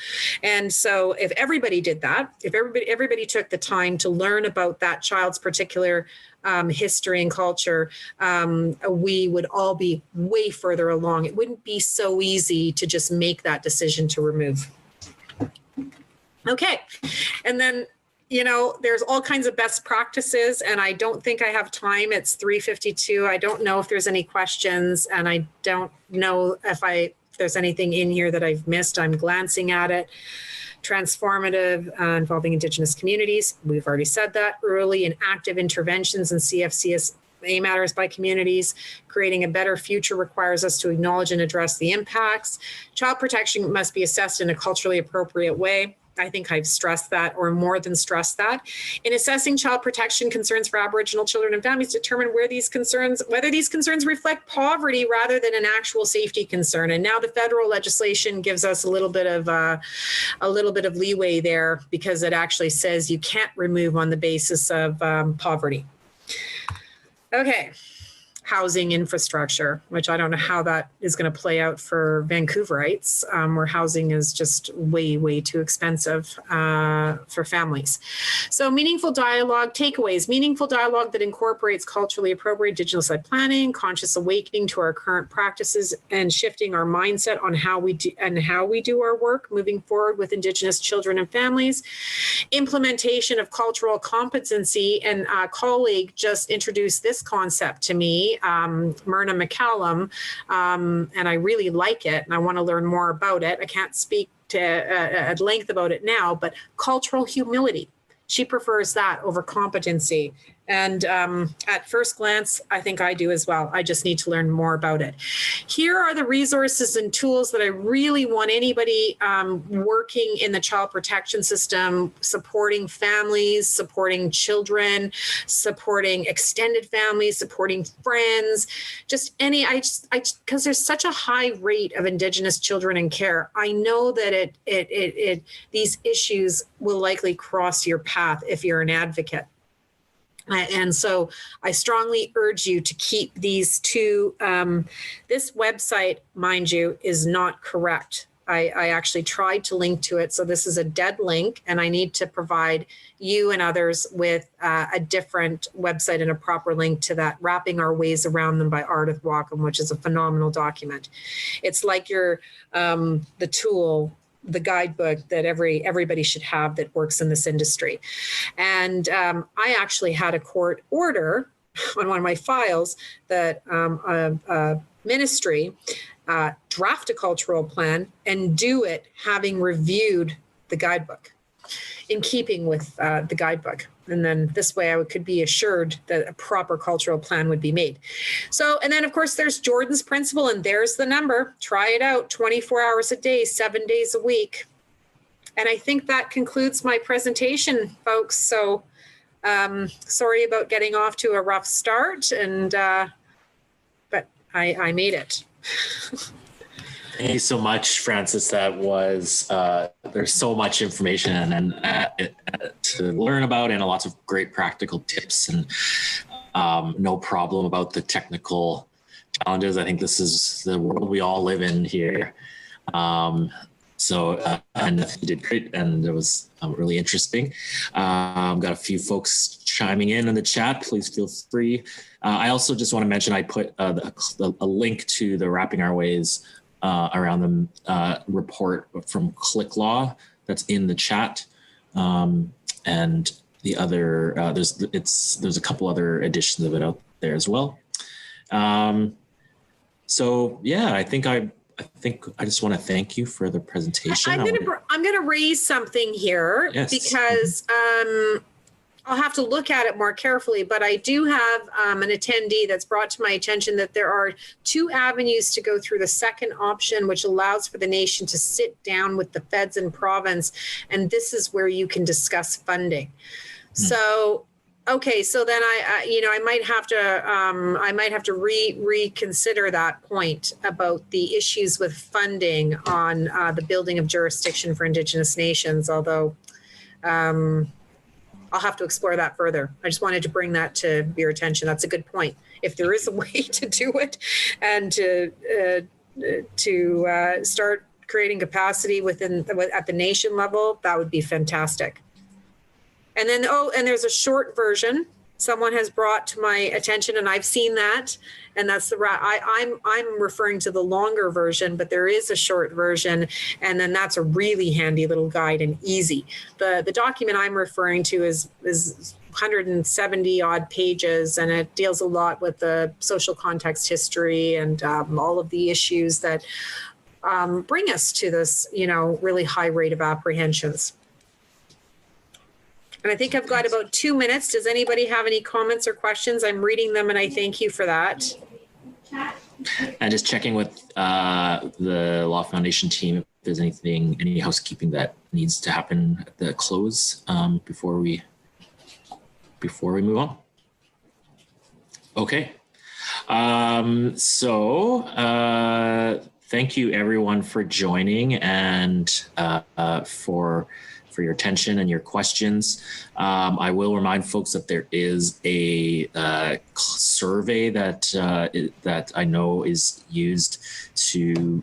And so if everybody did that, if everybody took the time to learn about that child's particular history and culture, we would all be way further along. It wouldn't be so easy to just make that decision to remove. Okay, and then you know, there's all kinds of best practices, and I don't think I have time. It's 3:52. I don't know if there's any questions, and I don't know if there's anything in here that I've missed. I'm glancing at it. Transformative, involving Indigenous communities. We've already said that. Early and active interventions in CFCSA matters by communities. Creating a better future requires us to acknowledge and address the impacts. Child protection must be assessed in a culturally appropriate way. I think I've stressed that, or more than stressed that. In assessing child protection concerns for Aboriginal children and families, determine whether these concerns reflect poverty rather than an actual safety concern. And now the federal legislation gives us a little bit of leeway there, because it actually says you can't remove on the basis of poverty. Okay. Housing infrastructure, which I don't know how that is going to play out for Vancouverites, where housing is just way, way too expensive for families. So meaningful dialogue, takeaways, meaningful dialogue that incorporates culturally appropriate Indigenous-led planning, conscious awakening to our current practices, and shifting our mindset on how we do our work moving forward with Indigenous children and families. Implementation of cultural competency, and a colleague just introduced this concept to me, Myrna McCallum, and I really like it, and I want to learn more about it. I can't speak at length about it now, but cultural humility. She prefers that over competency. And at first glance, I think I do as well. I just need to learn more about it. Here are the resources and tools that I really want anybody working in the child protection system, supporting families, supporting children, supporting extended families, supporting friends, just any, because there's such a high rate of Indigenous children in care. I know that these issues will likely cross your path if you're an advocate. And so I strongly urge you to keep these two. This website, mind you, is not correct. I actually tried to link to it. So this is a dead link, and I need to provide you and others with a different website and a proper link to that, Wrapping Our Ways Around Them by Ardith Wacom, which is a phenomenal document. It's like the tool, the guidebook that everybody should have that works in this industry. And I actually had a court order on one of my files that ministry draft a cultural plan and do it having reviewed the guidebook in keeping with the guidebook. And then this way I could be assured that a proper cultural plan would be made. So, and then of course there's Jordan's principle, and there's the number. Try it out 24 hours a day, 7 days a week. And I think that concludes my presentation, folks. So sorry about getting off to a rough start, and but I made it. Thank you so much, Frances. That was, there's so much information and to learn about, and lots of great practical tips, and no problem about the technical challenges. I think this is the world we all live in here. And you did great, and it was really interesting. Got a few folks chiming in the chat. Please feel free. I also just want to mention I put a link to the Wrapping Our Ways Around Them report from Click Law that's in the chat, and the other there's a couple other editions of it out there as well. So yeah, I think I just want to thank you for the presentation. I'm gonna raise something here. Yes. Because I'll have to look at it more carefully, but I do have an attendee that's brought to my attention that there are two avenues to go through. The second option, which allows for the nation to sit down with the feds and province, and this is where you can discuss funding. So, okay, so then I might have to reconsider that point about the issues with funding on the building of jurisdiction for Indigenous nations, although I'll have to explore that further. I just wanted to bring that to your attention. That's a good point. If there is a way to do it and to start creating capacity at the nation level, that would be fantastic. And then, and there's a short version someone has brought to my attention, and I've seen that, and that's I'm referring to the longer version, but there is a short version, and then that's a really handy little guide and easy. The document I'm referring to is 170 odd pages, and it deals a lot with the social context history and all of the issues that bring us to this, really high rate of apprehensions. And I think I've got about 2 minutes. Does anybody have any comments or questions? I'm reading them, and I thank you for that. And just checking with the Law Foundation team if there's any housekeeping that needs to happen at the close before we move on. Okay. Thank you everyone for joining and for your attention and your questions. I will remind folks that there is a survey that I know is used to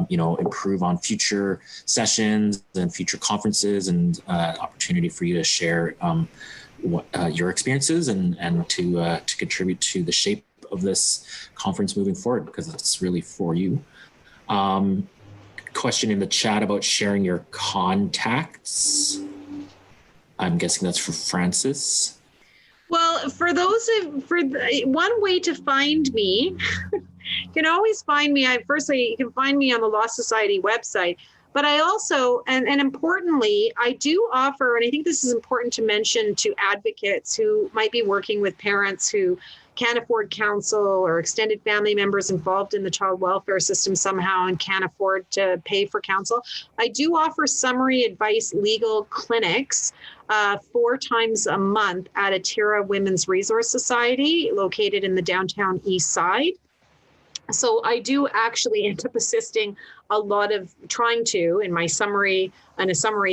improve on future sessions and future conferences, and opportunity for you to share your experiences and to contribute to the shape of this conference moving forward, because it's really for you. Question in the chat about sharing your contacts. I'm guessing that's for Frances. Well, one way to find me, you can always find me. Firstly, you can find me on the Law Society website, But I also, and importantly, I do offer, and I think this is important to mention to advocates who might be working with parents who can't afford counsel or extended family members involved in the child welfare system somehow and can't afford to pay for counsel. I do offer summary advice legal clinics 4 times a month at Atira Women's Resource Society located in the downtown east side. So I do actually end up assisting a lot of trying to, in a summary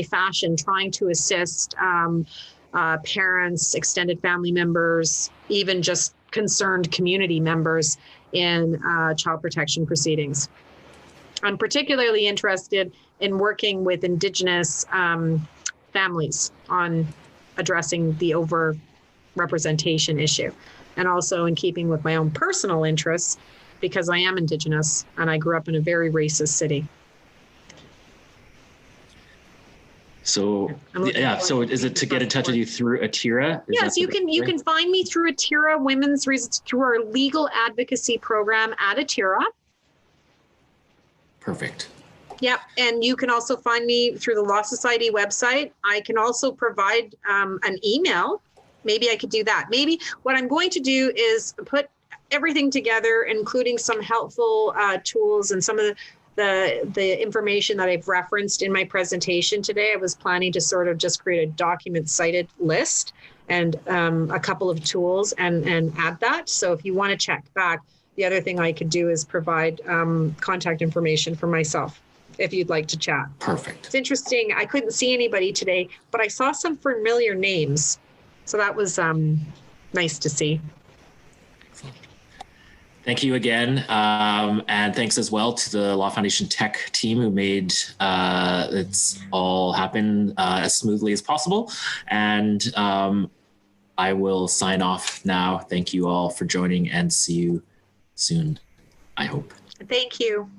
fashion, trying to assist parents, extended family members, even just concerned community members in child protection proceedings. I'm particularly interested in working with Indigenous families on addressing the over-representation issue, and also in keeping with my own personal interests, because I am Indigenous and I grew up in a very racist city. So yeah, so is it to get in touch with you through Atira? Yes, you can find me through Atira Women's Resource, through our legal advocacy program at Atira. Perfect. Yep, and you can also find me through the Law Society website. I can also provide an email. Maybe I could do that. Maybe what I'm going to do is put everything together, including some helpful tools and some of the information that I've referenced in my presentation today. I was planning to sort of just create a document cited list and a couple of tools and add that. So if you want to check back, the other thing I could do is provide contact information for myself if you'd like to chat. Perfect. It's interesting. I couldn't see anybody today, but I saw some familiar names. So that was nice to see. Thank you again. And thanks as well to the Law Foundation Tech team who made it all happen as smoothly as possible. And I will sign off now. Thank you all for joining and see you soon, I hope. Thank you.